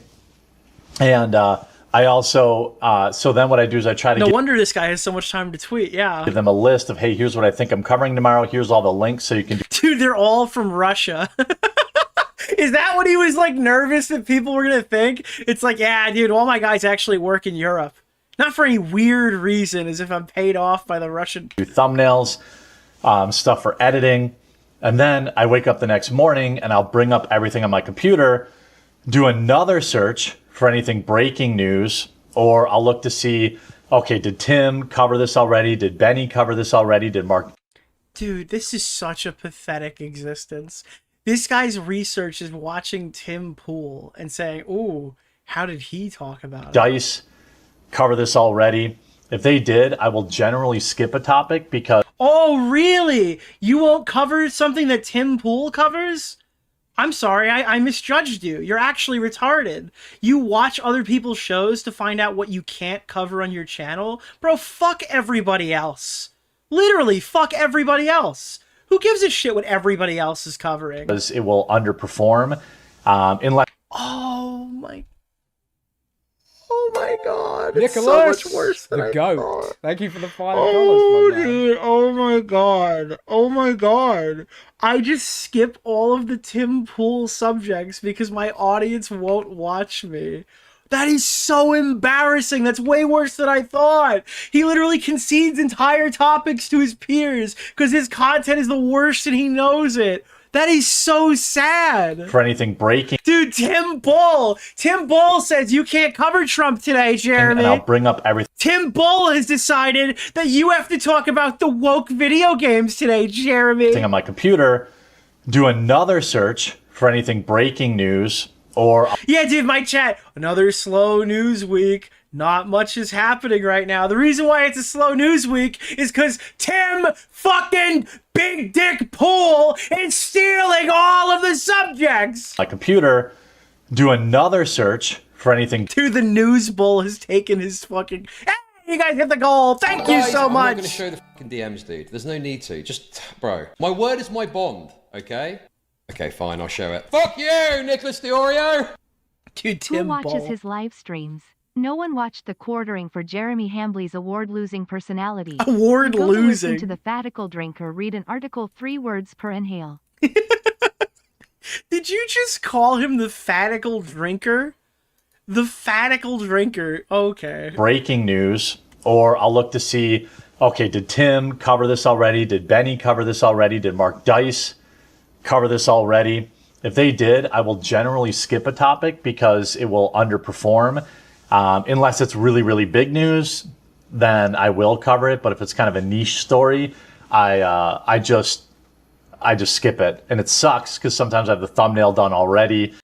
And I also, so then what I do is I try to No wonder this guy has so much time to tweet, yeah. Give them a list of, hey, here's what I think I'm covering tomorrow. Here's all the links so you can do. Dude, they're all from Russia. Is that what he was like nervous that people were going to think? It's like, yeah, dude, all my guys actually work in Europe. Not for any weird reason, as if I'm paid off by the Russian. Do thumbnails, stuff for editing. And then I wake up the next morning and I'll bring up everything on my computer, do another search for anything breaking news, or I'll look to see, okay, did Tim cover this already? Did Benny cover this already? Did Mark? Dude, this is such a pathetic existence. This guy's research is watching Tim Pool and saying, ooh, how did he talk about it? Dice cover this already? If they did, I will generally skip a topic because... Oh, really? You won't cover something that Tim Pool covers? I'm sorry, I misjudged you. You're actually retarded. You watch other people's shows to find out what you can't cover on your channel? Bro, fuck everybody else. Literally, fuck everybody else. Who gives a shit what everybody else is covering? Because it will underperform. Unless... Oh my god, Nicholas, it's so much worse than the I goat. thought. Thank you for the $5, Oh, my man. dude, oh my god. Oh my god. I just skip all of the Tim Pool subjects because my audience won't watch me. That is so embarrassing. That's way worse than I thought. He literally concedes entire topics to his peers because his content is the worst and he knows it. That is so sad. For anything breaking. Dude, Tim Bull. Tim Bull says you can't cover Trump today, Jeremy. And I'll bring up everything. Tim Bull has decided that you have to talk about the woke video games today, Jeremy. On my computer, do another search for anything breaking news, or... Yeah, dude, my chat. Another slow news week. Not much is happening right now. The reason why it's a slow news week is because Tim fucking Big Dick Pool is stealing all of the subjects. My computer, do another search for anything. Dude, the news bull has taken his fucking... Hey, you guys hit the goal. Thank you so much. I'm not going to show the fucking DMs, dude. There's no need to. Just, bro. My word is my bond, okay? Okay, fine, I'll show it. Fuck you, Nicholas DeOrio! Dude, Tim Who watches Bull. his live streams? No one watched TheQuartering for Jeremy Hambley's award-losing personality. Award-losing? Go to listen to the Fatical Drinker read an article 3 words per inhale. Did you just call him the Fatical Drinker? The Fatical Drinker. Okay. Breaking news, or I'll look to see, okay, did Tim cover this already? Did Benny cover this already? Did Mark Dice cover this already? If they did, I will generally skip a topic because it will underperform. Unless it's really, really big news, then I will cover it. But if it's kind of a niche story, I just skip it. And it sucks because sometimes I have the thumbnail done already.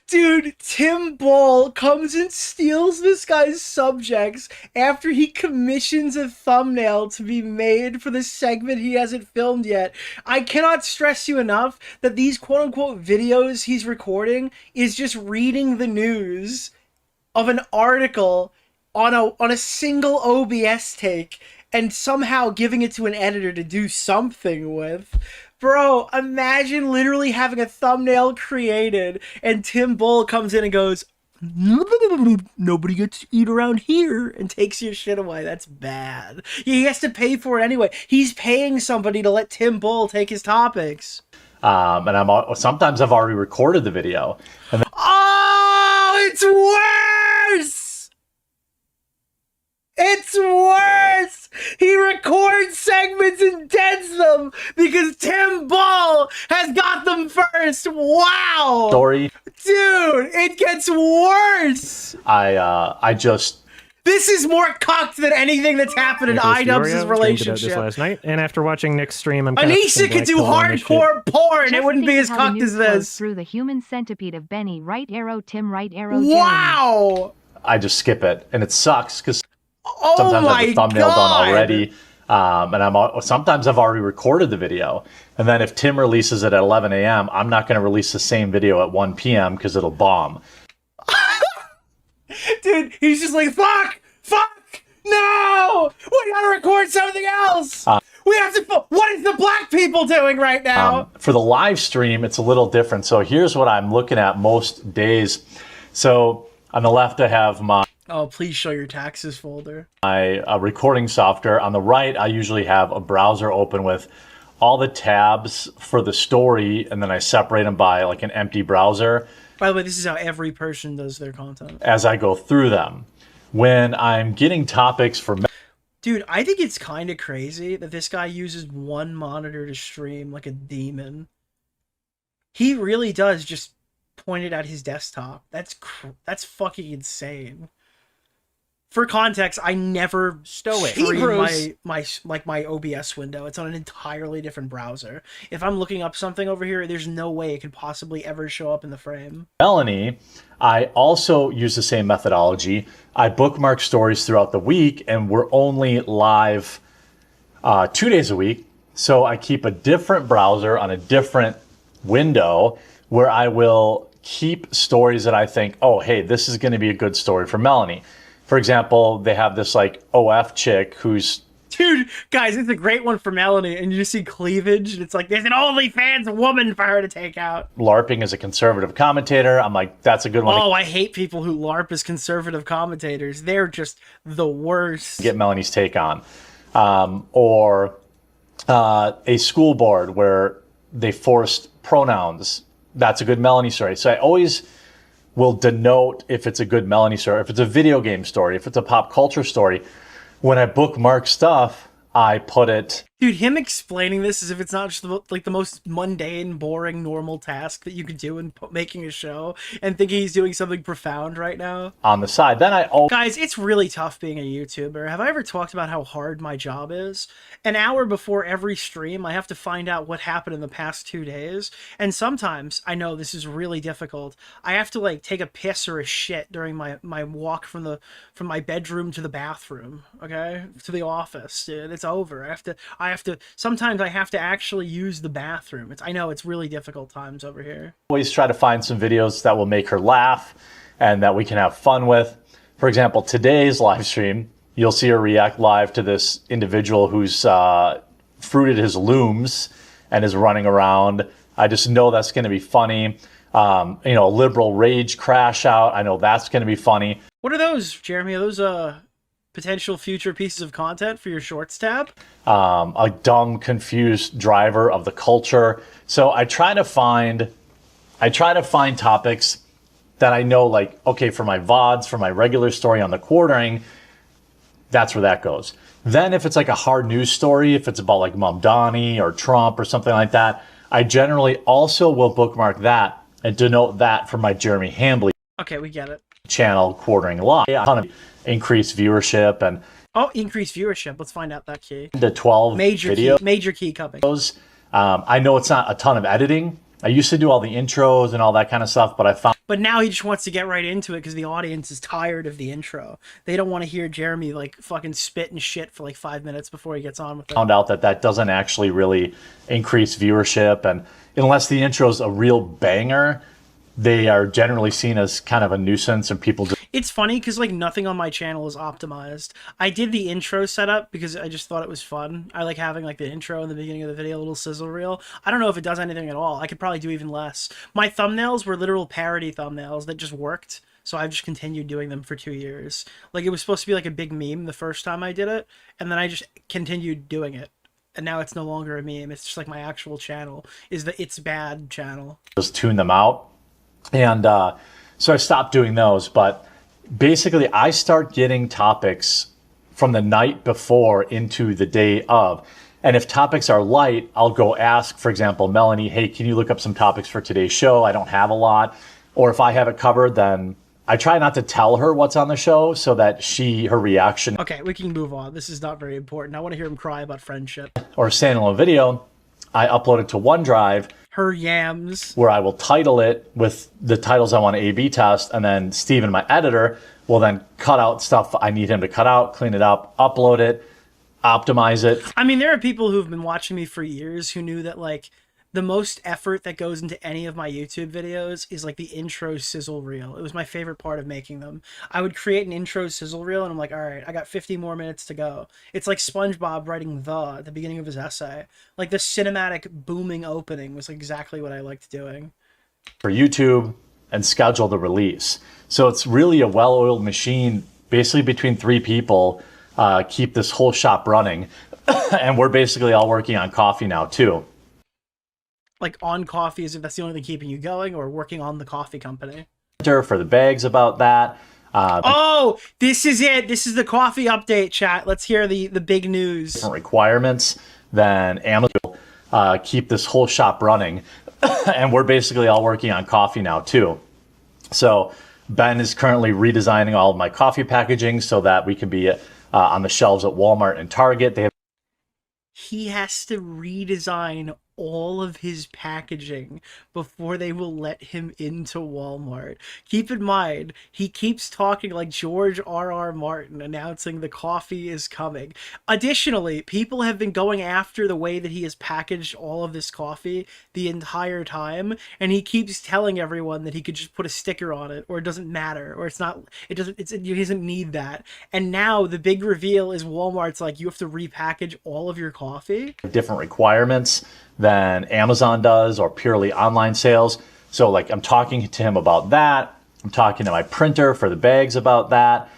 Dude, Tim Bull comes and steals this guy's subjects after he commissions a thumbnail to be made for the segment he hasn't filmed yet. I cannot stress you enough that these quote-unquote videos he's recording is just reading the news of an article on a single OBS take and somehow giving it to an editor to do something with. Bro, imagine literally having a thumbnail created and Tim Bull comes in and goes, nobody gets to eat around here, and takes your shit away. That's bad. He has to pay for it anyway. He's paying somebody to let Tim Bull take his topics. And sometimes I've already recorded the video. And then oh, it's worse! It's worse! He records segments and deads them because Tim Bull has got them first. Wow! Story. Dude, it gets worse! This is more cucked than anything that's happened in iDubbbz' relationship. This last night, and after watching Nick's stream, I'm Anisha could do hardcore porn. It wouldn't be as cucked as this. Through the human centipede of Benny, right arrow, Tim, right arrow, wow! Jeremy. I just skip it, and it sucks because sometimes I have the thumbnail done already. And sometimes I've already recorded the video. And then if Tim releases it at 11 a.m., I'm not going to release the same video at 1 p.m. because it'll bomb. Dude, he's just like, fuck, no, we gotta record something else. We have to, what is the black people doing right now? For the live stream, it's a little different. So here's what I'm looking at most days. So on the left, I have my oh, please show your taxes folder. My recording software. On the right, I usually have a browser open with all the tabs for the story, and then I separate them by like an empty browser. By the way, this is how every person does their content. As I go through them. When I'm getting topics for... Dude, I think it's kind of crazy that this guy uses one monitor to stream like a demon. He really does just point it at his desktop. That's fucking insane. For context, I never stream my OBS window. It's on an entirely different browser. If I'm looking up something over here, there's no way it could possibly ever show up in the frame. Melanie, I also use the same methodology. I bookmark stories throughout the week, and we're only live 2 days a week. So I keep a different browser on a different window where I will keep stories that I think, oh, hey, this is going to be a good story for Melanie. For example, they have this like OF chick who's... Dude, guys, it's a great one for Melanie, and you just see cleavage, and it's like, there's an OnlyFans woman for her to take out. LARPing as a conservative commentator. I'm like, that's a good one. Oh, I hate people who LARP as conservative commentators. They're just the worst. Get Melanie's take on. Or a school board where they forced pronouns. That's a good Melanie story. So I always will denote if it's a good Melanie story, if it's a video game story, if it's a pop culture story. When I bookmark stuff, I put it... Dude, him explaining this as if it's not just the most mundane, boring, normal task that you could do in making a show, and thinking he's doing something profound right now. On the side. Then Guys, it's really tough being a YouTuber. Have I ever talked about how hard my job is? An hour before every stream, I have to find out what happened in the past 2 days, and sometimes, I know this is really difficult, I have to like take a piss or a shit during my walk from my bedroom to the bathroom, okay? To the office. Dude, it's over. Sometimes I have to actually use the bathroom. I know it's really difficult times over here. Always try to find some videos that will make her laugh and that we can have fun with. For example, today's live stream, you'll see her react live to this individual who's fruited his looms and is running around. I just know that's going to be funny. You know, liberal rage crash out. I know that's going to be funny. What are those, Jeremy? Are those potential future pieces of content for your shorts tab? A dumb, confused driver of the culture. So I try to find topics that I know, like, okay, for my VODs, for my regular story on the quartering, that's where that goes. Then if it's like a hard news story, if it's about like Mamdani or Trump or something like that, I generally also will bookmark that and denote that for my Jeremy Hambley Okay, we get it. channel, Quartering Live. A ton of increased viewership and increased viewership. Let's find out that key. the 12 major key coming. I know it's not a ton of editing. I used to do all the intros and all that kind of stuff, but I found... But now he just wants to get right into it because the audience is tired of the intro. They don't want to hear Jeremy like fucking spit and shit for like 5 minutes before he gets on with it. Found out that doesn't actually really increase viewership, and unless the intro's a real banger, they are generally seen as kind of a nuisance, and people just... It's funny because like nothing on my channel is optimized. I did the intro setup because I just thought it was fun. I like having like the intro in the beginning of the video, a little sizzle reel. I don't know if it does anything at all. I could probably do even less. My thumbnails were literal parody thumbnails that just worked. So I've just continued doing them for 2 years. Like it was supposed to be like a big meme the first time I did it. And then I just continued doing it. And now it's no longer a meme. It's just like my actual channel is the It's Bad channel. Just tune them out. And so I stopped doing those, but basically I start getting topics from the night before into the day of. And if topics are light, I'll go ask, for example, Melanie, hey, can you look up some topics for today's show? I don't have a lot. Or if I have it covered, then I try not to tell her what's on the show so that her reaction... Okay, we can move on. This is not very important. I want to hear him cry about friendship. Or standalone video, I upload it to OneDrive. Her yams. Where I will title it with the titles I want to A/B test, and then Steven, my editor, will then cut out stuff I need him to cut out, clean it up, upload it, optimize it. I mean, there are people who've been watching me for years who knew that like the most effort that goes into any of my YouTube videos is like the intro sizzle reel. It was my favorite part of making them. I would create an intro sizzle reel and I'm like, all right, I got 50 more minutes to go. It's like SpongeBob writing at the beginning of his essay. Like the cinematic booming opening was exactly what I liked doing. For YouTube and schedule the release. So it's really a well-oiled machine, basically between 3 people, keep this whole shop running. And we're basically all working on coffee now too. Like on coffee, as if that's the only thing keeping you going, or working on the coffee company? For the bags about that. Oh, this is it. This is the coffee update, chat. Let's hear the big news. Different requirements than Amazon keep this whole shop running. And we're basically all working on coffee now too. So Ben is currently redesigning all of my coffee packaging so that we can be on the shelves at Walmart and Target. He has to redesign all of his packaging before they will let him into Walmart. Keep in mind, he keeps talking like George R.R. Martin announcing the coffee is coming. Additionally, people have been going after the way that he has packaged all of this coffee the entire time, and he keeps telling everyone that he could just put a sticker on it, or it doesn't matter, or he doesn't need that. And now the big reveal is Walmart's like, you have to repackage all of your coffee. Different requirements than Amazon does, or purely online sales. So like I'm talking to him about that. I'm talking to my printer for the bags about that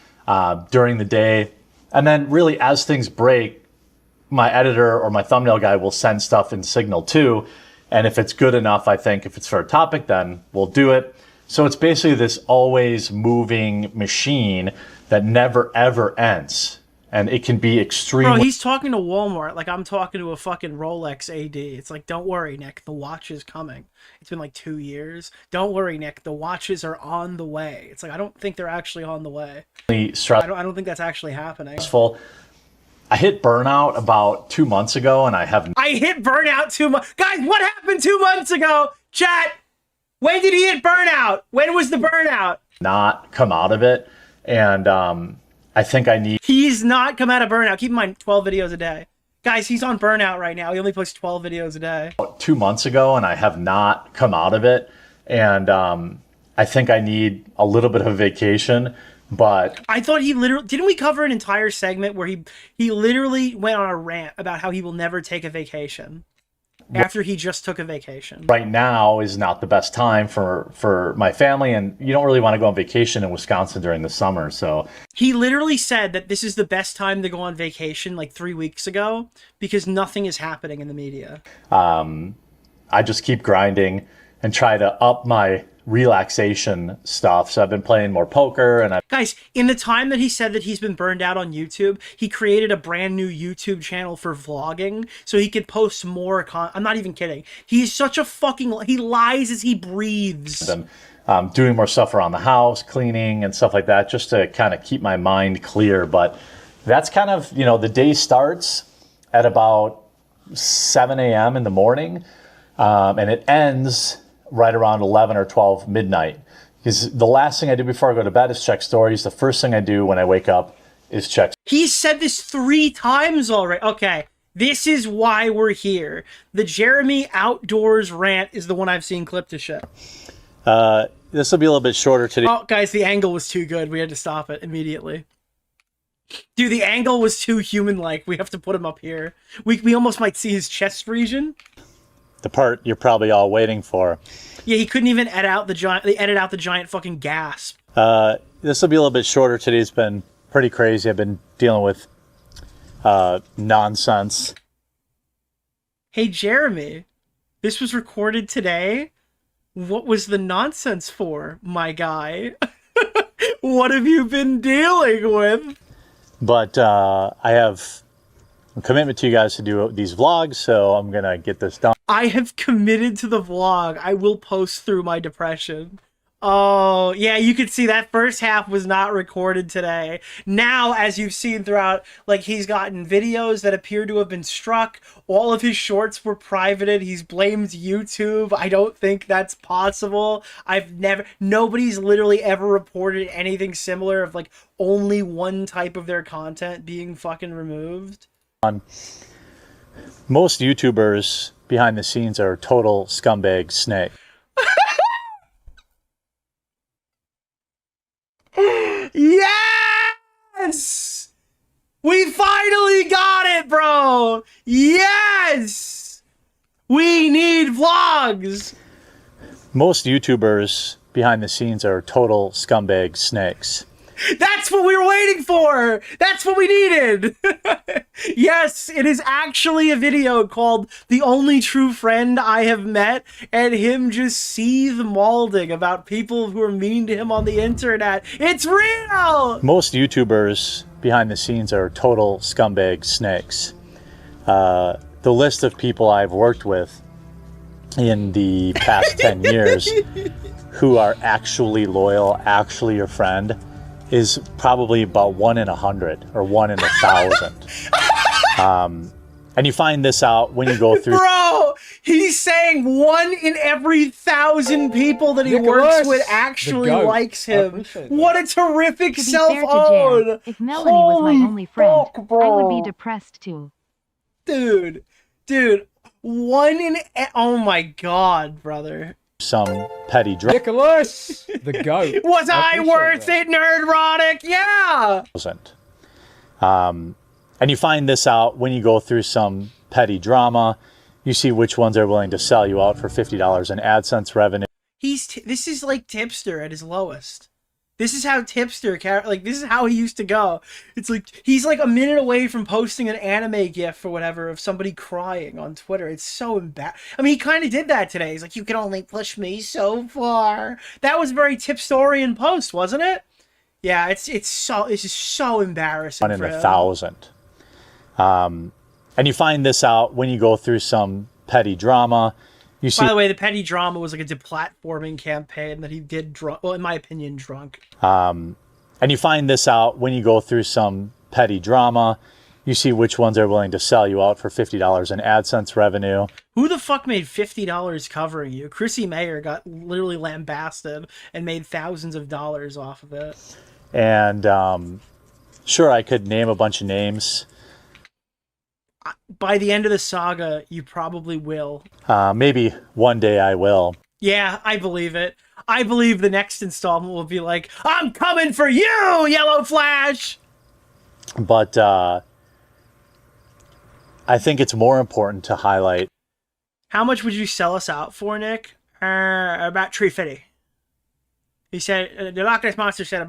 during the day. And then really as things break, my editor or my thumbnail guy will send stuff in Signal too. And if it's good enough, I think if it's for a topic, then we'll do it. So it's basically this always moving machine that never ever ends. And it can be extreme. Bro, he's talking to Walmart like I'm talking to a fucking Rolex AD. It's like, don't worry, Nick, the watch is coming. It's been like 2 years. Don't worry, Nick, the watches are on the way. It's like, I don't think they're actually on the way. I don't think that's actually happening. I hit burnout about 2 months ago, and I hit burnout 2 months. Guys, what happened 2 months ago? Chat, when did he hit burnout? When was the burnout? Not come out of it, and I think He's not come out of burnout. Keep in mind, 12 videos a day. Guys, he's on burnout right now. He only posts 12 videos a day. 2 months ago, and I have not come out of it. And I think I need a little bit of a vacation. But I thought he literally... Didn't we cover an entire segment where he literally went on a rant about how he will never take a vacation? after he just took a vacation. Right now is not the best time for my family, and you don't really want to go on vacation in Wisconsin during the summer. So he literally said that this is the best time to go on vacation like 3 weeks ago because nothing is happening in the media. I just keep grinding and try to up my relaxation stuff. So I've been playing more poker, and guys, in the time that he said that he's been burned out on YouTube, he created a brand new YouTube channel for vlogging so he could post more I'm not even kidding. He's such a he lies as he breathes. Doing more stuff around the house, cleaning and stuff like that, just to kind of keep my mind clear. But that's kind of, the day starts at about 7 a.m. in the morning, and it ends right around 11 or 12 midnight. Because the last thing I do before I go to bed is check stories. The first thing I do when I wake up is check. He's said this 3 times already. Okay, this is why we're here. The Jeremy outdoors rant is the one I've seen clip to shit. This will be a little bit shorter today. Oh, guys, the angle was too good. We had to stop it immediately. Dude, the angle was too human-like. We have to put him up here. We almost might see his chest region. The part you're probably all waiting for. Yeah, he couldn't even edit out the giant fucking gasp. This will be a little bit shorter. Today's been pretty crazy. I've been dealing with nonsense. Hey, Jeremy, this was recorded today. What was the nonsense for, my guy? What have you been dealing with? But I have a commitment to you guys to do these vlogs, so I'm going to get this done. I have committed to the vlog. I will post through my depression. Oh, yeah, you could see that first half was not recorded today. Now, as you've seen throughout, like, he's gotten videos that appear to have been struck. All of his shorts were privated. He's blamed YouTube. I don't think that's possible. Nobody's literally ever reported anything similar of, like, only one type of their content being fucking removed. Most YouTubers behind the scenes are total scumbag snake. Yes! We finally got it, bro! Yes! We need vlogs! Most YouTubers behind the scenes are total scumbag snakes. That's what we were waiting for! That's what we needed! Yes, it is actually a video called The Only True Friend I Have Met, and him just seethe-malding about people who are mean to him on the internet. It's real! Most YouTubers behind the scenes are total scumbag snakes. The list of people I've worked with in the past 10 years who are actually loyal, actually your friend, is probably about 1 in 100 or 1 in 1,000. And you find this out when you go through. Bro, he's saying 1 in every 1,000 people that he works with actually likes him. What a terrific self-own. If Melanie was my only friend, I would be depressed too. Dude, 1 in. Oh my god, brother. Some petty drama. Nicholas, the goat. Was I worth it, Nerdrotic? Yeah. And you find this out when you go through some petty drama. You see which ones are willing to sell you out for $50 in AdSense revenue. This is like Tipster at his lowest. This is how Tipster, this is how he used to go. It's like, he's like a minute away from posting an anime gif or whatever of somebody crying on Twitter. It's so embarrassing. I mean, he kind of did that today. He's like, you can only push me so far. That was a very Tipstorian post, wasn't it? Yeah, it's just so embarrassing. 1 in 1,000. And you find this out when you go through some petty drama. You see, by the way, the petty drama was like a deplatforming campaign that he did in my opinion, drunk. And you find this out when you go through some petty drama. You see which ones are willing to sell you out for $50 in AdSense revenue. Who the fuck made $50 covering you? Chrissy Mayer got literally lambasted and made thousands of dollars off of it. And sure, I could name a bunch of names. By the end of the saga, you probably will. Maybe one day I will. Yeah, I believe it. I believe the next installment will be like, I'm coming for you, Yellow Flash! But I think it's more important to highlight How much would you sell us out for, Nick? About $350. He said, the Loch Ness Monster said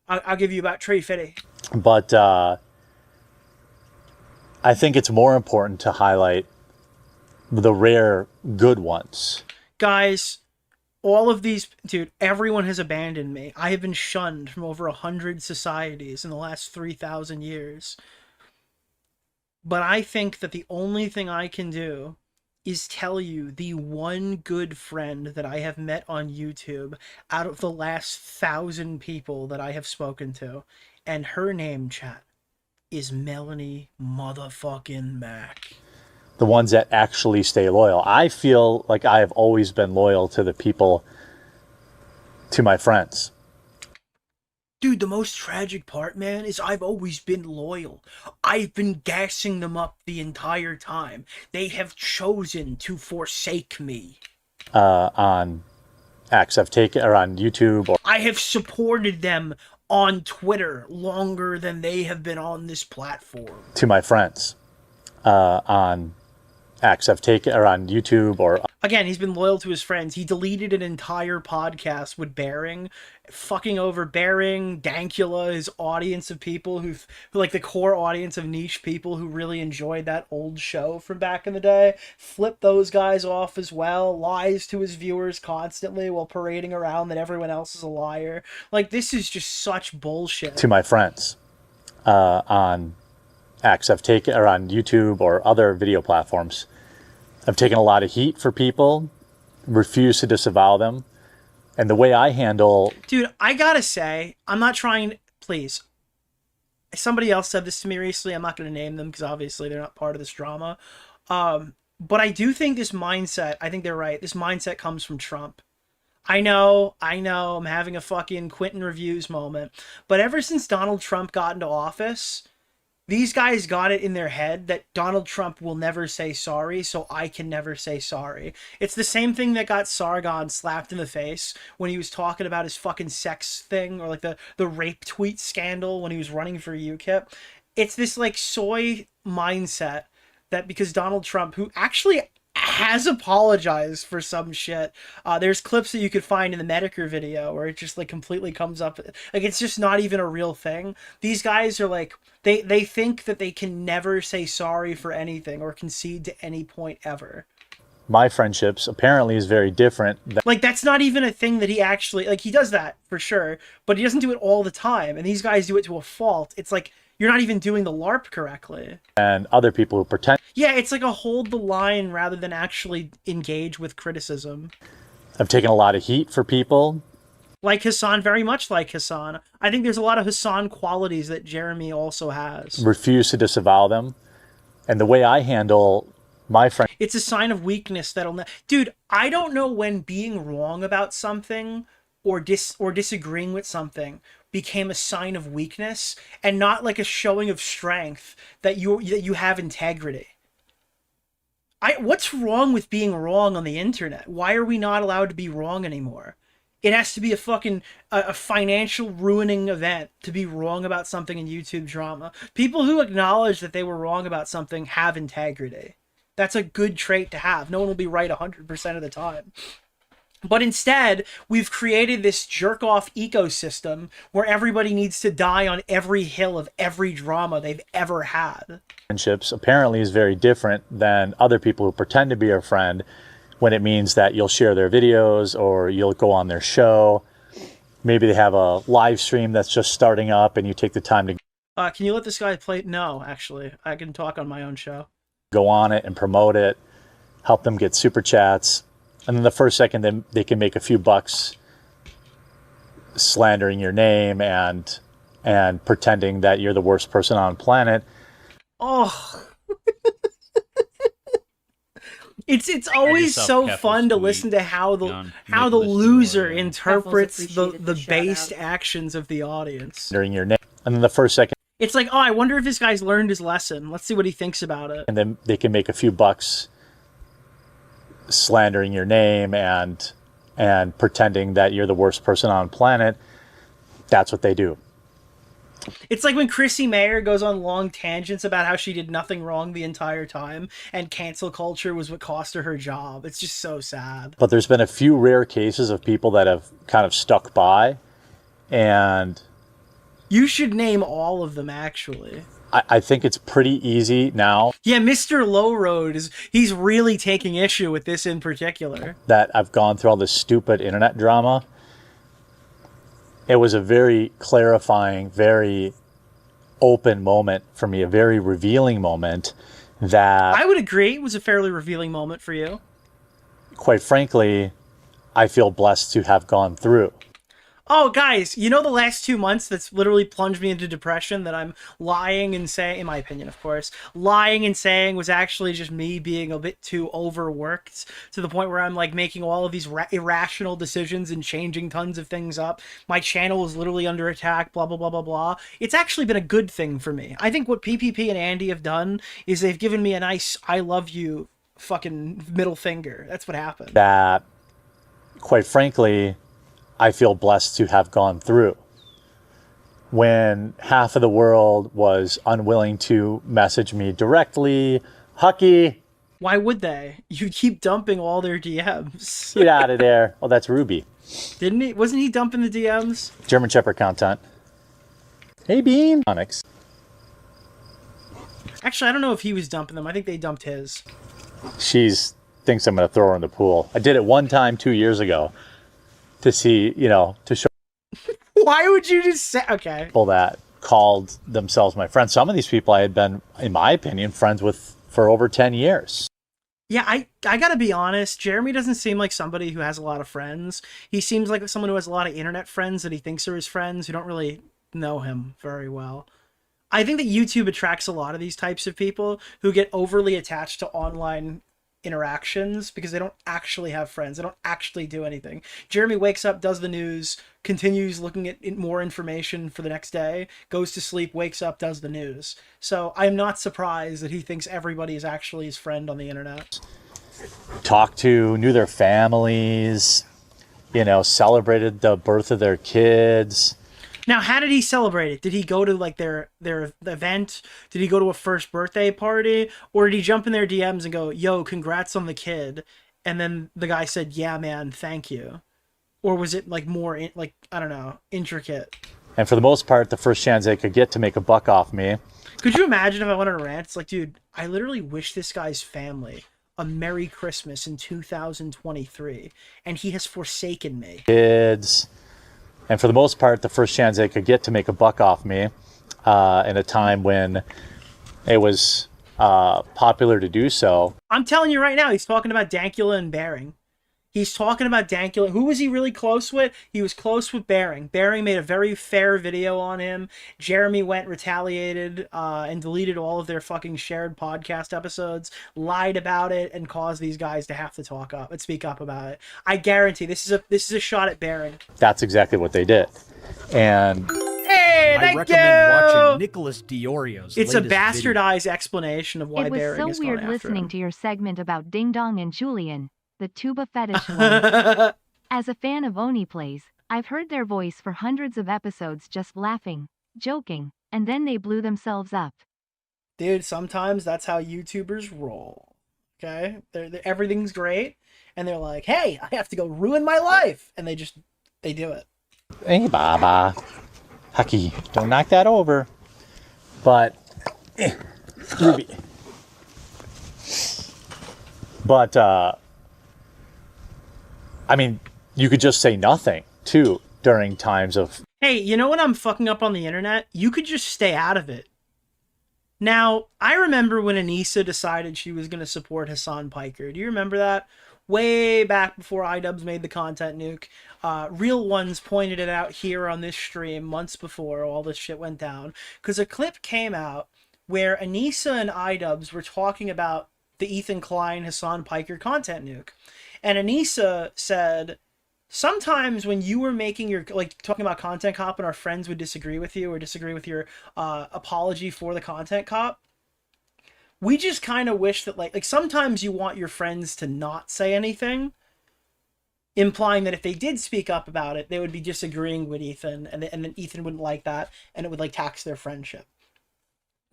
I'll give you about $350. But I think it's more important to highlight the rare good ones. Guys, all of these, dude, everyone has abandoned me. I have been shunned from over 100 societies in the last 3,000 years. But I think that the only thing I can do is tell you the one good friend that I have met on YouTube out of the last 1,000 people that I have spoken to. And her name, chat, is Melanie motherfucking Mack. The ones that actually stay loyal. I feel like I have always been loyal to the people, to my friends. Dude, the most tragic part, man, is I've always been loyal. I've been gassing them up the entire time. They have chosen to forsake me. On X, I've taken, or on YouTube. Or I have supported them on Twitter longer than they have been on this platform. To my friends. On X, I've taken, or on YouTube, or... Again, he's been loyal to his friends. He deleted an entire podcast with Bearing, fucking over Bearing, Dankula, his audience of people who like the core audience of niche people who really enjoyed that old show from back in the day. Flipped those guys off as well. Lies to his viewers constantly while parading around that everyone else is a liar. Like, this is just such bullshit. To my friends. On X, I've taken, or on YouTube or other video platforms. I've taken a lot of heat for people, refuse to disavow them. And the way I handle... Dude, I gotta say, I'm not trying... Please. Somebody else said this to me recently. I'm not going to name them because obviously they're not part of this drama. But I do think this mindset, I think they're right. This mindset comes from Trump. I know, I'm having a fucking Quentin Reviews moment. But ever since Donald Trump got into office... These guys got it in their head that Donald Trump will never say sorry, so I can never say sorry. It's the same thing that got Sargon slapped in the face when he was talking about his fucking sex thing, or like the rape tweet scandal when he was running for UKIP. It's this like soy mindset that because Donald Trump, who actually has apologized for some shit. There's clips that you could find in the Medicare video where it just like completely comes up. Like, it's just not even a real thing. These guys are like, they think that they can never say sorry for anything or concede to any point ever. My friendships apparently is very different. Like, that's not even a thing that he actually, like, he does that for sure, but he doesn't do it all the time. And these guys do it to a fault. It's like, you're not even doing the LARP correctly. And other people who pretend. Yeah, it's like a hold the line rather than actually engage with criticism. I've taken a lot of heat for people. Like Hassan, very much like Hassan. I think there's a lot of Hassan qualities that Jeremy also has. Refuse to disavow them. And the way I handle my friend. It's a sign of weakness that'll... Dude, I don't know when being wrong about something or disagreeing with something became a sign of weakness and not like a showing of strength that you have integrity. What's wrong with being wrong on the internet? Why are we not allowed to be wrong anymore? It has to be a fucking a financial ruining event to be wrong about something in YouTube drama. People who acknowledge that they were wrong about something have integrity. That's a good trait to have. No one will be right 100% of the time. But instead, we've created this jerk-off ecosystem where everybody needs to die on every hill of every drama they've ever had. Friendships apparently is very different than other people who pretend to be your friend when it means that you'll share their videos or you'll go on their show. Maybe they have a live stream that's just starting up and you take the time to... Can you let this guy play? No, actually. I can talk on my own show. Go on it and promote it, help them get super chats. And then the first second they can make a few bucks slandering your name and pretending that you're the worst person on the planet. Oh, it's always so fun to listen to how the loser interprets the based actions of the audience. Slandering your name, and then the first second it's like, oh, I wonder if this guy's learned his lesson. Let's see what he thinks about it. And then they can make a few bucks slandering your name and pretending that you're the worst person on the planet. That's what they do. It's like when Chrissy Mayer goes on long tangents about how she did nothing wrong the entire time, and cancel culture was what cost her job. It's just so sad. But there's been a few rare cases of people that have kind of stuck by, and you should name all of them, actually. I think it's pretty easy now. Yeah, Mr. Low Road he's really taking issue with this in particular. That I've gone through all this stupid internet drama. It was a very clarifying, very open moment for me, a very revealing moment that... I would agree it was a fairly revealing moment for you. Quite frankly, I feel blessed to have gone through. Oh, guys, you know the last 2 months that's literally plunged me into depression that I'm lying and saying, in my opinion, of course, lying and saying was actually just me being a bit too overworked to the point where I'm like making all of these irrational decisions and changing tons of things up. My channel is literally under attack, blah, blah, blah, blah, blah. It's actually been a good thing for me. I think what PPP and Andy have done is they've given me a nice I love you fucking middle finger. That's what happened. That, quite frankly, I feel blessed to have gone through. When half of the world was unwilling to message me directly, Hucky. Why would they? You keep dumping all their DMs. Get out of there. Oh, that's Ruby. Didn't he? Wasn't he dumping the DMs? German Shepherd content. Hey, Bean. Onyx. Actually, I don't know if he was dumping them. I think they dumped his. She's thinks I'm going to throw her in the pool. I did it one time 2 years ago. To see, to show. Why would you just say, okay. People that called themselves my friends. Some of these people I had been, in my opinion, friends with for over 10 years. Yeah, I gotta be honest. Jeremy doesn't seem like somebody who has a lot of friends. He seems like someone who has a lot of internet friends that he thinks are his friends who don't really know him very well. I think that YouTube attracts a lot of these types of people who get overly attached to online interactions because they don't actually have friends. They don't actually do anything. Jeremy wakes up, does the news, continues looking at more information for the next day, goes to sleep, wakes up, does the news. So I'm not surprised that he thinks everybody is actually his friend on the internet. Talked to, knew their families, celebrated the birth of their kids. Now, how did he celebrate it? Did he go to like their event? Did he go to a first birthday party? Or did he jump in their DMs and go, yo, congrats on the kid? And then the guy said, yeah, man, thank you. Or was it like more, I don't know, intricate? And for the most part, the first chance they could get to make a buck off me. Could you imagine if I went on a rant? It's like, dude, I literally wish this guy's family a Merry Christmas in 2023. And he has forsaken me. Kids. And for the most part, the first chance they could get to make a buck off me in a time when it was popular to do so. I'm telling you right now, he's talking about Dankula and Bering. He's talking about Dankula. Who was he really close with? He was close with Bering. Bering made a very fair video on him. Jeremy went retaliated and deleted all of their fucking shared podcast episodes, lied about it, and caused these guys to have to talk up and speak up about it. I guarantee this is a shot at Bering. That's exactly what they did. And hey, thank I recommend you! watching Nicholas DeOrio's It's a latest bastardized explanation of why It was Bering is so going weird after listening him. to your segment about Ding Dong and Julian, the tuba fetish one. As a fan of Oni Plays, I've heard their voice for hundreds of episodes just laughing, joking, and then they blew themselves up. Dude, sometimes that's how YouTubers roll. Okay? Everything's great, and they're like, hey, I have to go ruin my life! And they do it. Hey, Baba. Hucky, don't knock that over. But, Ruby. But, I mean, you could just say nothing, too, during times of... Hey, you know when I'm fucking up on the internet? You could just stay out of it. Now, I remember when Anissa decided she was going to support Hassan Piker. Do you remember that? Way back before iDubbbz made the content nuke. Real Ones pointed it out here on this stream months before all this shit went down. Because a clip came out where Anissa and iDubbbz were talking about the Ethan Klein Hassan Piker content nuke. And Anissa said, sometimes when you were making your, like, talking about content cop and our friends would disagree with you or disagree with your apology for the content cop, we just kind of wish that, like sometimes you want your friends to not say anything. implying that if they did speak up about it, they would be disagreeing with Ethan, and then Ethan wouldn't like that, and it would like tax their friendship.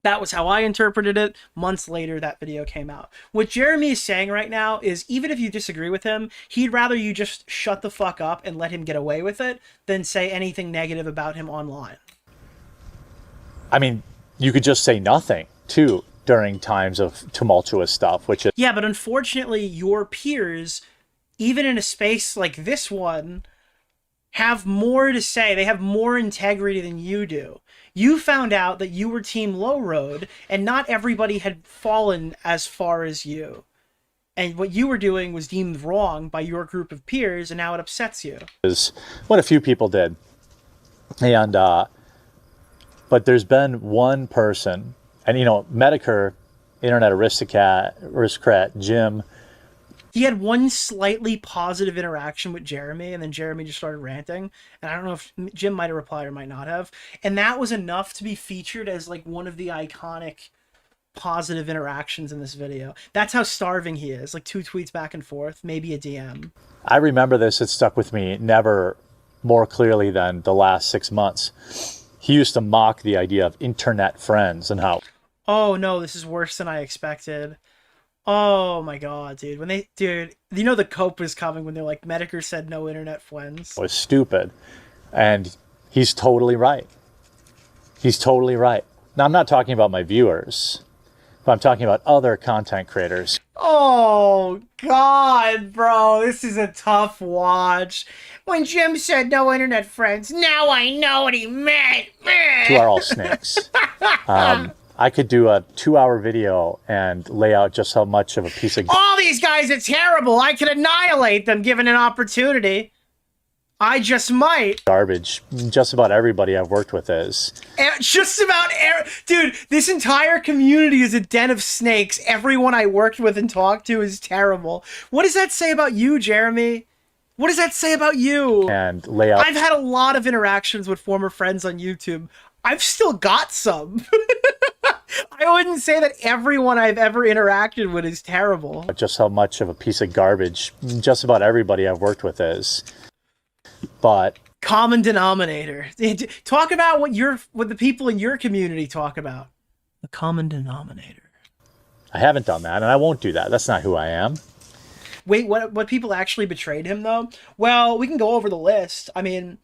That was how I interpreted it. Months later, that video came out. What Jeremy is saying right now is, even if you disagree with him, he'd rather you just shut the fuck up and let him get away with it than say anything negative about him online. I mean, you could just say nothing, too, during times of tumultuous stuff, which is... Yeah, but unfortunately, your peers, even in a space like this one, have more to say. They have more integrity than you do. You found out that you were Team Low Road, and not everybody had fallen as far as you. And what you were doing was deemed wrong by your group of peers, and now it upsets you. Is what a few people did. And, but there's been one person, and you know, Medicare, Internet Aristocrat, Jim. He had one slightly positive interaction with Jeremy, and then Jeremy just started ranting. And I don't know if Jim might have replied or might not have. And that was enough to be featured as like one of the iconic positive interactions in this video. That's how starving he is. Like 2 tweets back and forth, maybe a DM. I remember this. It stuck with me never more clearly than the last 6 months. He used to mock the idea of internet friends and how... Oh no, this is worse than I expected. Oh my god, dude. Dude, you know the cope was coming when they're like, Medicare said no internet friends. Was stupid. And he's totally right. He's totally right. Now, I'm not talking about my viewers, but I'm talking about other content creators. Oh god, bro. This is a tough watch. When Jim said no internet friends, now I know what he meant. Who are all snakes. I could do a 2-hour video and lay out just how much of a piece of... All these guys are terrible. I could annihilate them given an opportunity. I just might. Garbage. Just about everybody I've worked with is. Dude, this entire community is a den of snakes. Everyone I worked with and talked to is terrible. What does that say about you, Jeremy? What does that say about you? And lay out... I've had a lot of interactions with former friends on YouTube. I've still got some. I wouldn't say that everyone I've ever interacted with is terrible. Just how much of a piece of garbage just about everybody I've worked with is. But... Common denominator. Talk about what the people in your community talk about. The common denominator. I haven't done that, and I won't do that. That's not who I am. Wait, what people actually betrayed him, though? Well, we can go over the list. I mean...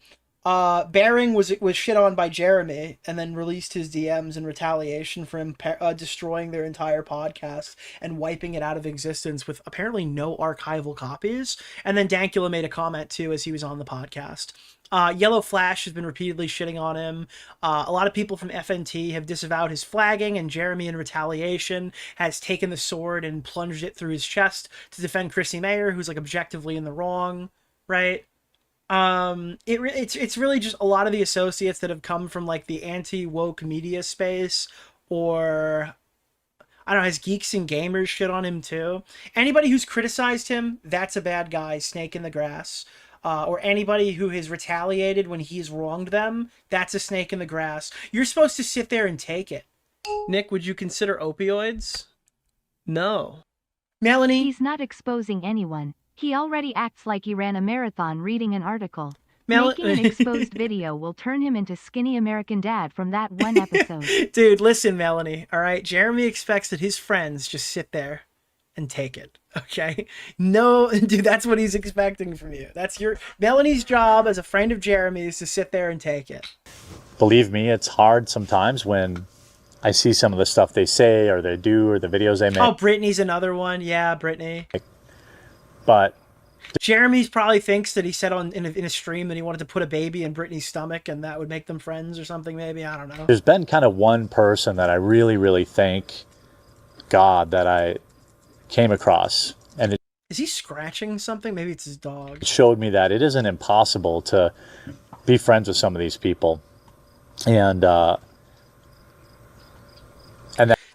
Bearing was shit on by Jeremy and then released his DMs in retaliation for him destroying their entire podcast and wiping it out of existence with apparently no archival copies. And then Dankula made a comment too as he was on the podcast. Yellow Flash has been repeatedly shitting on him. A lot of people from FNT have disavowed his flagging, and Jeremy, in retaliation, has taken the sword and plunged it through his chest to defend Chrissy Mayer, who's like objectively in the wrong, right? It's really just a lot of the associates that have come from like the anti-woke media space, or I don't know, has Geeks and Gamers shit on him too. Anybody who's criticized him, that's a bad guy, snake in the grass. Or anybody who has retaliated when he's wronged them, that's a snake in the grass. You're supposed to sit there and take it. Nick, would you consider opioids? No. Melanie? He's not exposing anyone. He already acts like he ran a marathon reading an article. Making an exposed video will turn him into skinny American dad from that one episode. Dude, listen, Melanie, all right? Jeremy expects that his friends just sit there and take it, okay? No, dude, that's what he's expecting from you. That's Melanie's job as a friend of Jeremy's, to sit there and take it. Believe me, it's hard sometimes when I see some of the stuff they say or they do or the videos they make. Oh, Brittany's another one. Yeah, Brittany. But Jeremy probably thinks that he said in a stream that he wanted to put a baby in Brittany's stomach and that would make them friends or something, maybe. I don't know. There's been kind of one person that I really, really thank God that I came across. And is he scratching something? Maybe it's his dog. It showed me that it isn't impossible to be friends with some of these people. And that,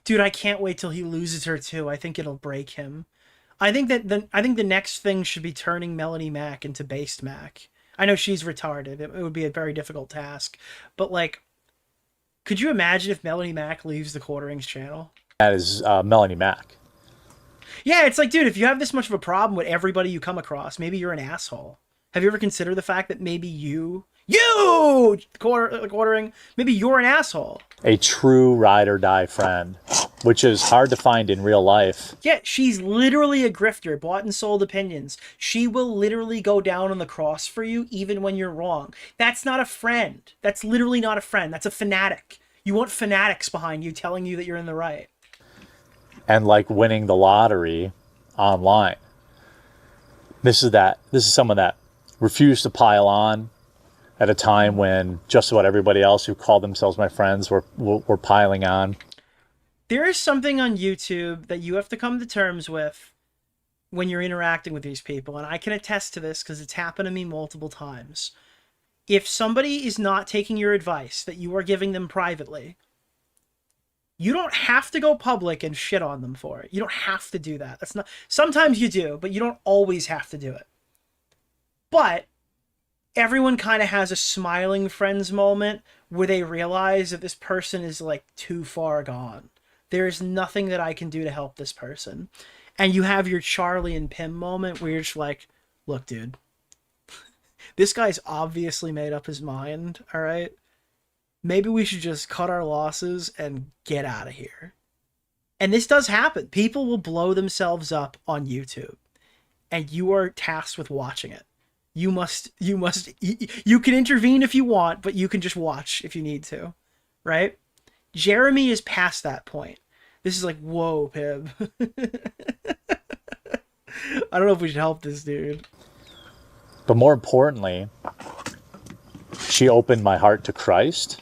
dude, I can't wait till he loses her too. I think it'll break him. I think the next thing should be turning Melanie Mac into Based Mac. I know she's retarded. It would be a very difficult task. But, like, could you imagine if Melanie Mac leaves the Quartering's channel? That is Melanie Mac. Yeah, it's like, dude, if you have this much of a problem with everybody you come across, maybe you're an asshole. Have you ever considered the fact that maybe quartering, maybe you're an asshole? A true ride or die friend, which is hard to find in real life. Yeah, she's literally a grifter, bought and sold opinions. She will literally go down on the cross for you even when you're wrong. That's not a friend. That's literally not a friend. That's a fanatic. You want fanatics behind you telling you that you're in the right. And like winning the lottery online. This is someone that refused to pile on at a time when just about everybody else who called themselves my friends were piling on. There is something on YouTube that you have to come to terms with when you're interacting with these people, and I can attest to this because it's happened to me multiple times. If somebody is not taking your advice that you are giving them privately, you don't have to go public and shit on them for it. You don't have to do that. That's not. Sometimes you do, but you don't always have to do it. But everyone kind of has a smiling friends moment where they realize that this person is like too far gone. There is nothing that I can do to help this person. And you have your Charlie and Pim moment where you're just like, look, dude, this guy's obviously made up his mind, all right? Maybe we should just cut our losses and get out of here. And this does happen. People will blow themselves up on YouTube, and you are tasked with watching it. You can intervene if you want, but you can just watch if you need to, right? Jeremy is past that point. This is like, whoa, Pib. I don't know if we should help this dude. But more importantly, she opened my heart to Christ.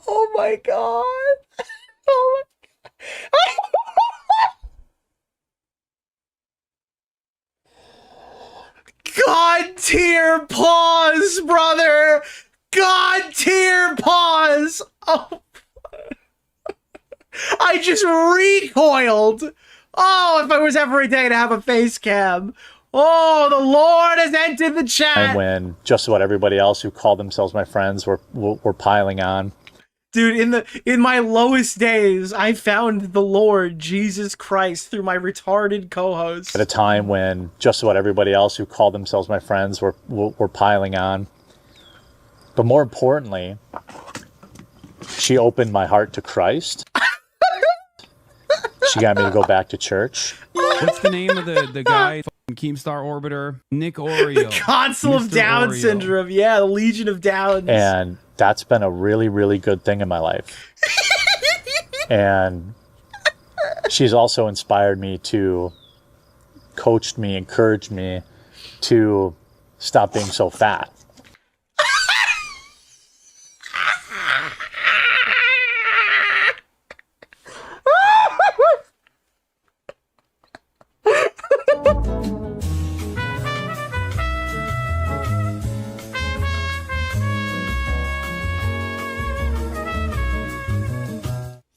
Oh my God. Oh my God tier pause, brother. God tier pause. Oh, I just recoiled. Oh, if I was ever a day to have a face cam. Oh, the Lord has entered the chat. And when just about everybody else who called themselves my friends were piling on. Dude, in my lowest days, I found the Lord Jesus Christ through my retarded co-host. At a time when just about everybody else who called themselves my friends were piling on. But more importantly, she opened my heart to Christ. She got me to go back to church. What's the name of the guy? Keemstar Orbiter? Nick Oreo. The Consul of Down Oreo. Syndrome. Yeah, the Legion of Downs. And that's been a really, really good thing in my life. And she's also inspired me to, coached me, encouraged me to stop being so fat.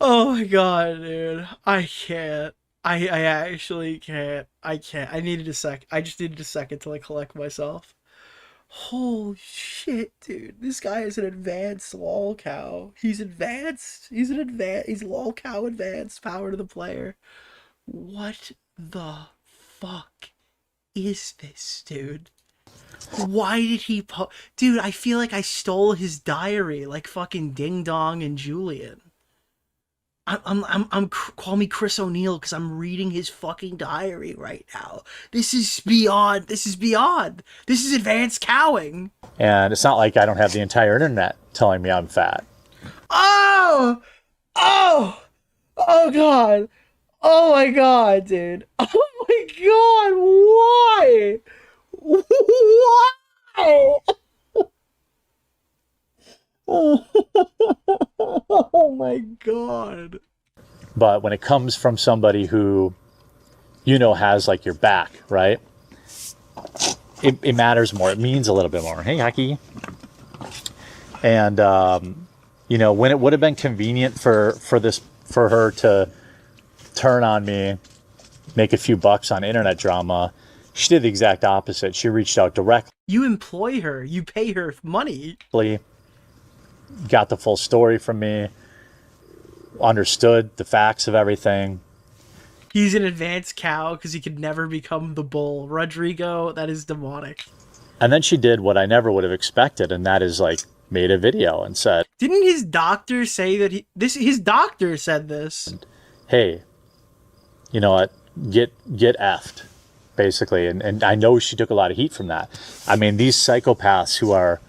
Oh my God, dude. I can't. I actually can't. I can't. I needed a sec. I just needed a second to like collect myself. Holy shit, dude. This guy is an advanced lol cow. He's advanced. He's lol cow advanced. Power to the player. What the fuck is this, dude? Why did he Dude, I feel like I stole his diary like fucking Ding Dong and Julian. Call me Chris O'Neill because I'm reading his fucking diary right now. This is beyond. This is advanced cowing. And it's not like I don't have the entire internet telling me I'm fat. Oh God. Oh my God, dude. Oh my God. Why? Oh my God. But when it comes from somebody who, has like your back, right? It matters more. It means a little bit more. Hey, Haki. And, when it would have been convenient for her to turn on me, make a few bucks on internet drama, she did the exact opposite. She reached out directly. You employ her. You pay her money. Got the full story from me. understood the facts of everything. He's an advanced cow because he could never become the bull. Rodrigo, that is demonic. And then she did what I never would have expected, and that is like made a video and said, didn't his doctor say that his doctor said this? Hey, you know what? Get effed, basically. And I know she took a lot of heat from that. I mean, these psychopaths who are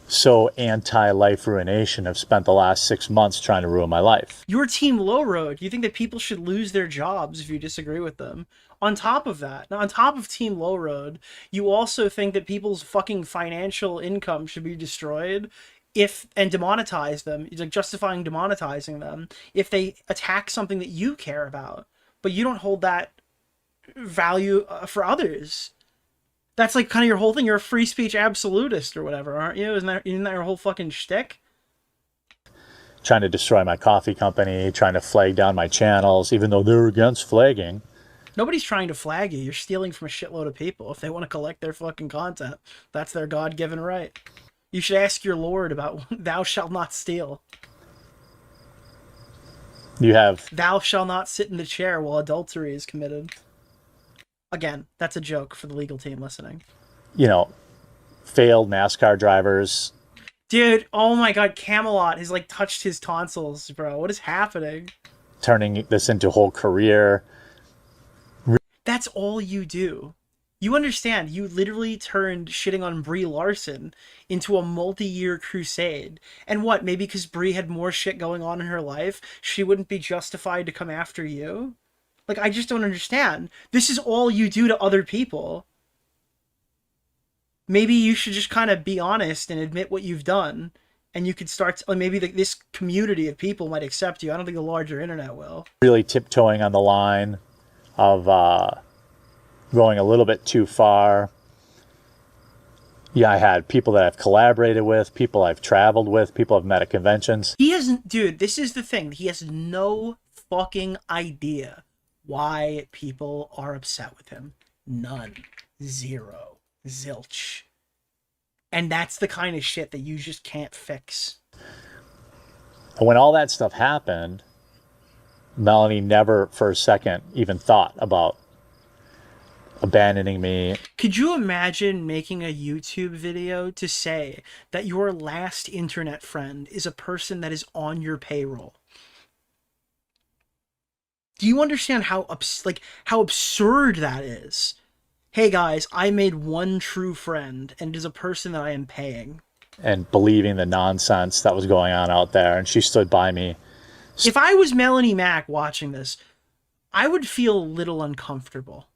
so anti-life ruination have spent the last 6 months trying to ruin my life. You're Team Low Road. You think that people should lose their jobs if you disagree with them. On top of that, now on top of Team Low Road, you also think that people's fucking financial income should be destroyed and demonetize them. It's like justifying demonetizing them if they attack something that you care about, but you don't hold that value for others. That's like kind of your whole thing. You're a free speech absolutist or whatever, aren't you? Isn't that your whole fucking shtick? Trying to destroy my coffee company, trying to flag down my channels, even though they're against flagging. Nobody's trying to flag you. You're stealing from a shitload of people. If they want to collect their fucking content, that's their God-given right. You should ask your Lord about thou shalt not steal. You have... Thou shalt not sit in the chair while adultery is committed. Again, that's a joke for the legal team listening. You know, failed NASCAR drivers. Dude, oh my god, Camelot has like touched his tonsils, bro. What is happening? Turning this into a whole career. That's all you do. You understand, you literally turned shitting on Brie Larson into a multi-year crusade. And what, maybe because Brie had more shit going on in her life, she wouldn't be justified to come after you? Like, I just don't understand. This is all you do to other people. Maybe you should just kind of be honest and admit what you've done. And you could start, maybe this community of people might accept you. I don't think the larger internet will. Really tiptoeing on the line of going a little bit too far. Yeah, I had people that I've collaborated with, people I've traveled with, people I've met at conventions. He hasn't, dude, this is the thing. He has no fucking idea why people are upset with him. None. Zero. Zilch. And that's the kind of shit that you just can't fix. And when all that stuff happened, Melanie never for a second even thought about abandoning me. Could you imagine making a YouTube video to say that your last internet friend is a person that is on your payroll? Do you understand how absurd that is? Hey guys, I made one true friend, and it is a person that I am paying. And believing the nonsense that was going on out there, and she stood by me. If I was Melanie Mack watching this, I would feel a little uncomfortable.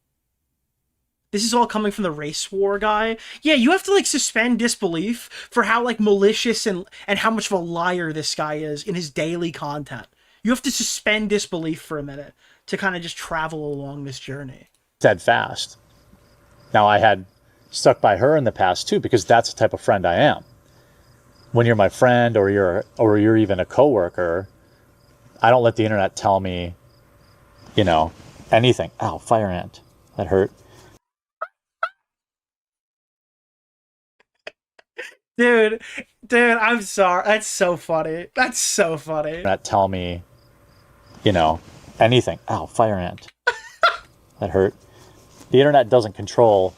This is all coming from the race war guy. Yeah, you have to like suspend disbelief for how like malicious and how much of a liar this guy is in his daily content. You have to suspend disbelief for a minute to kind of just travel along this journey. Steadfast. Now, I had stuck by her in the past too, because that's the type of friend I am. When you're my friend or you're even a coworker, I don't let the internet tell me, you know, anything. Ow, fire ant. That hurt. Dude, I'm sorry. That's so funny. That's so funny. Not tell me, you know, anything. Ow, fire ant. That hurt. The internet doesn't control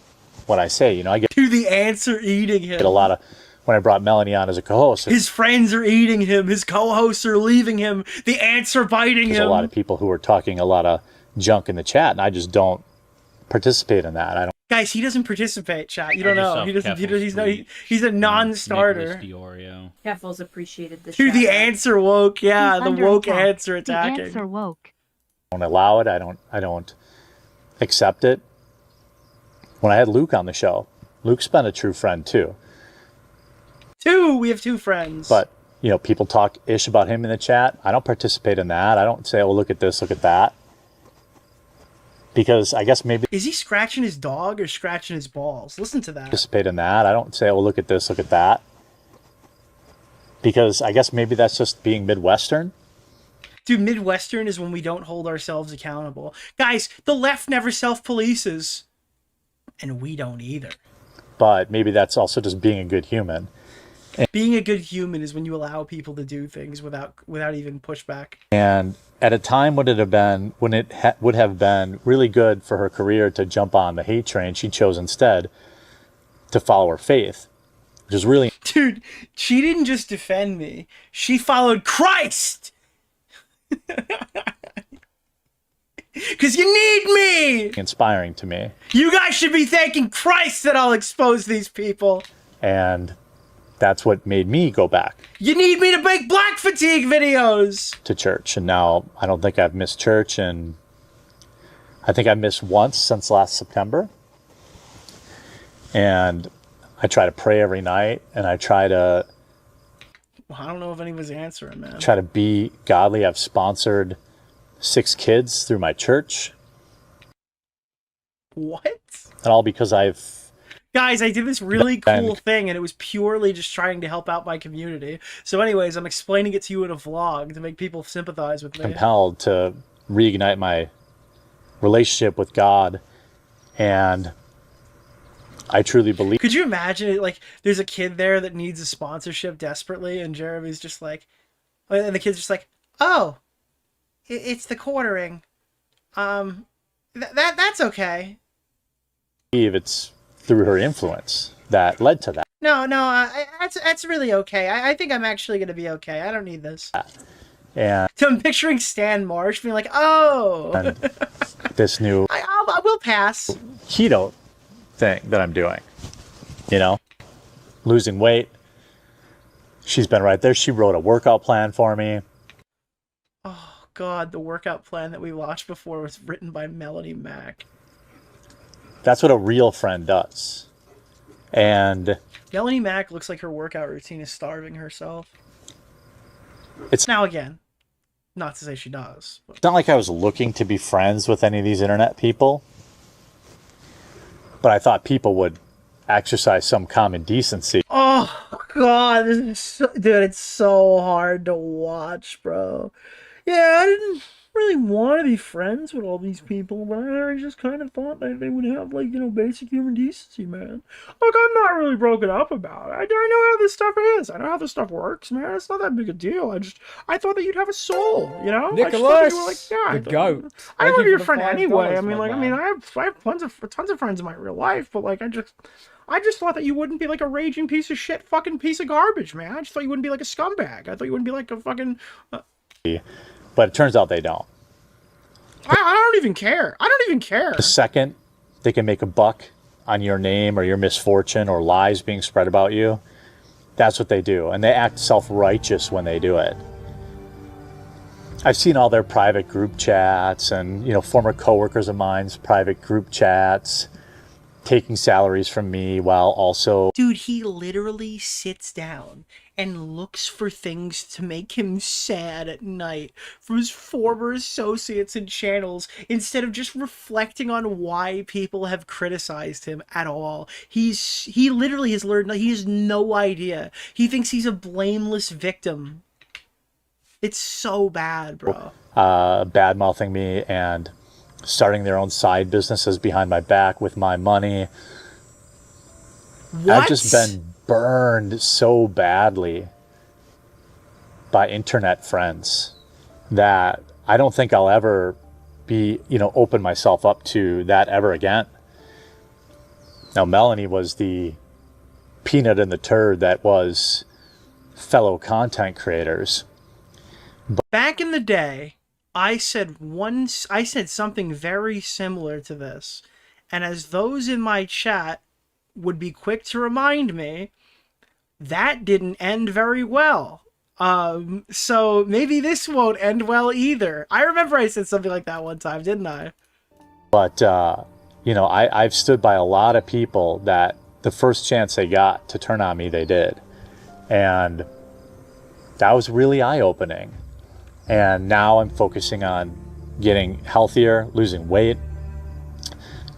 what I say. You know, I get... Dude, the ants are eating him. Get a lot of... When I brought Melanie on as a co-host... His friends are eating him. His co-hosts are leaving him. The ants are biting him. There's a lot of people who are talking a lot of junk in the chat, and I just don't participate in that. I don't... Guys, he doesn't participate, chat. You don't know. He doesn't. He's a non-starter. Nicholas DeOrio. Kevin's appreciated this. Dude, the ants are woke. Yeah, the woke ants are attacking. The ants are woke. I don't allow it. I don't accept it. When I had Luke on the show, Luke's been a true friend too. We have two friends. But, you know, people talk ish about him in the chat. I don't participate in that. I don't say, oh, look at this, look at that. Because I guess maybe... Is he scratching his dog or scratching his balls? Listen to that. Participate in that. I don't say, oh, look at this, look at that. Because I guess maybe that's just being Midwestern. Dude, Midwestern is when we don't hold ourselves accountable. Guys, the left never self-polices. And we don't either. But maybe that's also just being a good human. Being a good human is when you allow people to do things without even pushback. And at a time when it would have been really good for her career to jump on the hate train, she chose instead to follow her faith, which is really... Dude, she didn't just defend me. She followed Christ! Because you need me! inspiring to me. You guys should be thanking Christ that I'll expose these people. And that's what made me go back. You need me to make black fatigue videos! To church. And now I don't think I've missed church, and I think I missed once since last September. And I try to pray every night, and I try to... Well, I don't know if anyone's answering, man. Try to be godly. I've sponsored 6 kids through my church. What? And all because Guys, I did this really cool thing, and it was purely just trying to help out my community. So anyways, I'm explaining it to you in a vlog to make people sympathize with me. Compelled to reignite my relationship with God, and I truly believe... Could you imagine it? Like, there's a kid there that needs a sponsorship desperately, and Jeremy's just like... And the kid's just like, oh... It's TheQuartering. That's okay. It's through her influence that led to that. No, that's really okay. I think I'm actually gonna be okay. I don't need this. And so I'm picturing Stan Marsh being like, oh, and this new I will pass keto thing that I'm doing. You know, losing weight. She's been right there. She wrote a workout plan for me. God, the workout plan that we watched before was written by Melanie Mack. That's what a real friend does. And Melanie Mack looks like her workout routine is starving herself. It's now again, not to say she does. But. It's not like I was looking to be friends with any of these internet people, but I thought people would exercise some common decency. Oh God, this is dude, it's so hard to watch, bro. Yeah, I didn't really want to be friends with all these people, but I just kind of thought that they would have, like, you know, basic human decency, man. Look, I'm not really broken up about it. I know how this stuff is. I know how this stuff works, man. It's not that big a deal. I thought that you'd have a soul, you know? Nicholas, the goat. I want to be your friend anyway. I mean, I have tons of friends in my real life, but like, I just thought that you wouldn't be like a raging piece of shit, fucking piece of garbage, man. I just thought you wouldn't be like a scumbag. I thought you wouldn't be like a fucking. But it turns out they don't. I don't even care. I don't even care. The second they can make a buck on your name or your misfortune or lies being spread about you, that's what they do. And they act self-righteous when they do it. I've seen all their private group chats and, you know, former coworkers of mine's private group chats taking salaries from me while also... Dude, he literally sits down and looks for things to make him sad at night from his former associates and channels instead of just reflecting on why people have criticized him at all. He literally has learned, he has no idea. He thinks he's a blameless victim. It's so bad, bro. Bad-mouthing me and starting their own side businesses behind my back with my money. What? I've just been burned so badly by internet friends that I don't think I'll ever be, you know, open myself up to that ever again. Now, Melanie was the peanut in the turd that was fellow content creators. Back in the day, I said something very similar to this, and as those in my chat would be quick to remind me, that didn't end very well. So maybe this won't end well either. I remember I said something like that one time, didn't I? But, you know, I've stood by a lot of people that the first chance they got to turn on me, they did. And that was really eye-opening. And now I'm focusing on getting healthier, losing weight,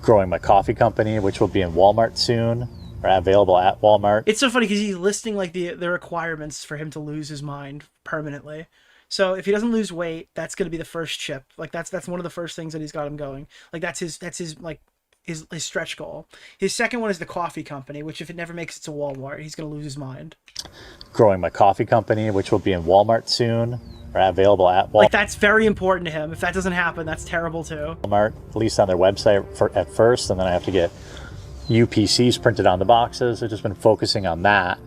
growing my coffee company, which will be in Walmart soon, or available at Walmart. It's so funny because he's listing like the requirements for him to lose his mind permanently. So if he doesn't lose weight, that's going to be the first chip. Like that's one of the first things that he's got him going. Like that's his like his stretch goal. His second one is the coffee company, which if it never makes it to Walmart, he's going to lose his mind. Growing my coffee company, which will be in Walmart soon, or available at Walmart. Like, that's very important to him. If that doesn't happen, that's terrible too. Walmart, at least on their website at first, and then I have to get UPCs printed on the boxes. I've just been focusing on that.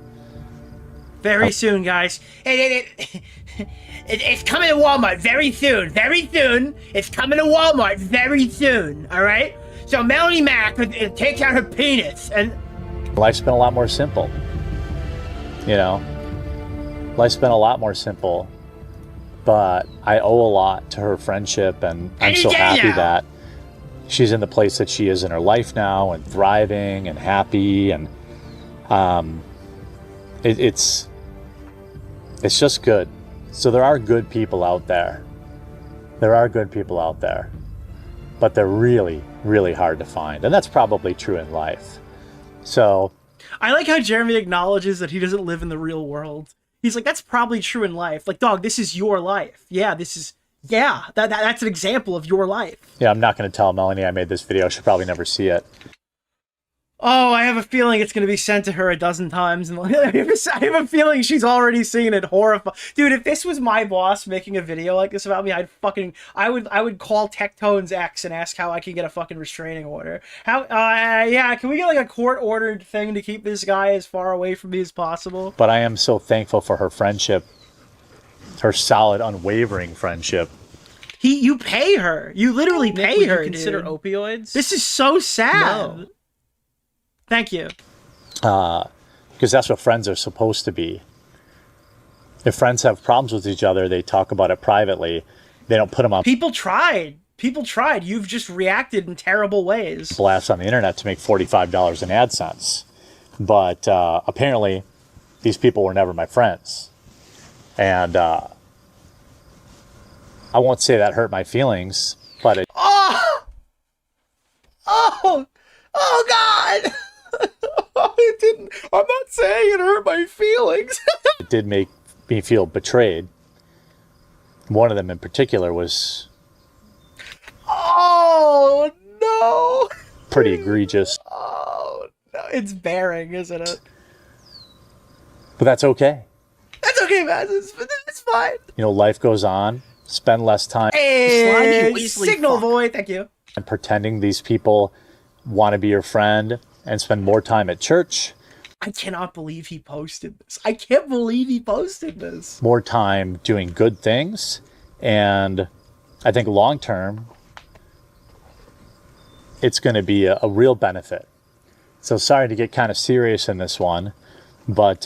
Very soon, guys. It's coming to Walmart very soon. Very soon. It's coming to Walmart very soon. All right? So Melanie Mac takes out her penis and... Life's been a lot more simple. You know? Life's been a lot more simple. But I owe a lot to her friendship, and I'm so happy that she's in the place that she is in her life now, and thriving and happy, and it's just good. So there are good people out there. There are good people out there, but they're really, really hard to find, and that's probably true in life. So I like how Jeremy acknowledges that he doesn't live in the real world. He's like, that's probably true in life. Like, dog, this is your life. Yeah, that's an example of your life. Yeah, I'm not going to tell Melanie I made this video. She'll probably never see it. Oh, I have a feeling it's going to be sent to her a dozen times. And I have a feeling she's already seen it. Horrified. Dude, if this was my boss making a video like this about me, I would call Tectone's ex and ask how I can get a fucking restraining order. Yeah, can we get like a court-ordered thing to keep this guy as far away from me as possible? But I am so thankful for her friendship, her solid, unwavering friendship. You pay her. You literally pay her, you consider dude. opioids? This is so sad. No. Thank you. Because that's what friends are supposed to be. If friends have problems with each other, they talk about it privately. They don't put them on People tried. You've just reacted in terrible ways. blasts on the internet to make $45 in AdSense. But apparently, these people were never my friends. And I won't say that hurt my feelings, but it... Oh, God! It didn't. I'm not saying it hurt my feelings. It did make me feel betrayed. One of them in particular was... Oh, no! Pretty egregious. Oh, no. It's bearing, isn't it? But that's okay. That's okay, man. It's fine. You know, life goes on. Spend less time... Hey, signal void. Thank you. And pretending these people want to be your friend, and spend more time at church. I cannot believe he posted this. I can't believe he posted this. More time doing good things. And I think long term, it's going to be a real benefit. So sorry to get kind of serious in this one, but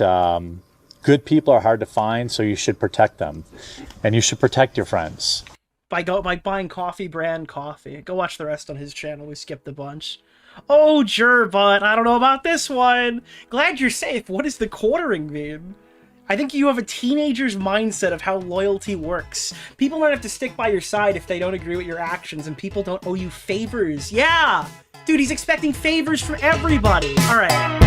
good people are hard to find, so you should protect them. And you should protect your friends. By buying coffee brand coffee. Go watch the rest on his channel. We skipped a bunch. Oh, but I don't know about this one. Glad you're safe. What does the quartering mean? I think you have a teenager's mindset of how loyalty works. People don't have to stick by your side if they don't agree with your actions, and people don't owe you favors. Yeah! Dude, he's expecting favors from everybody. All right.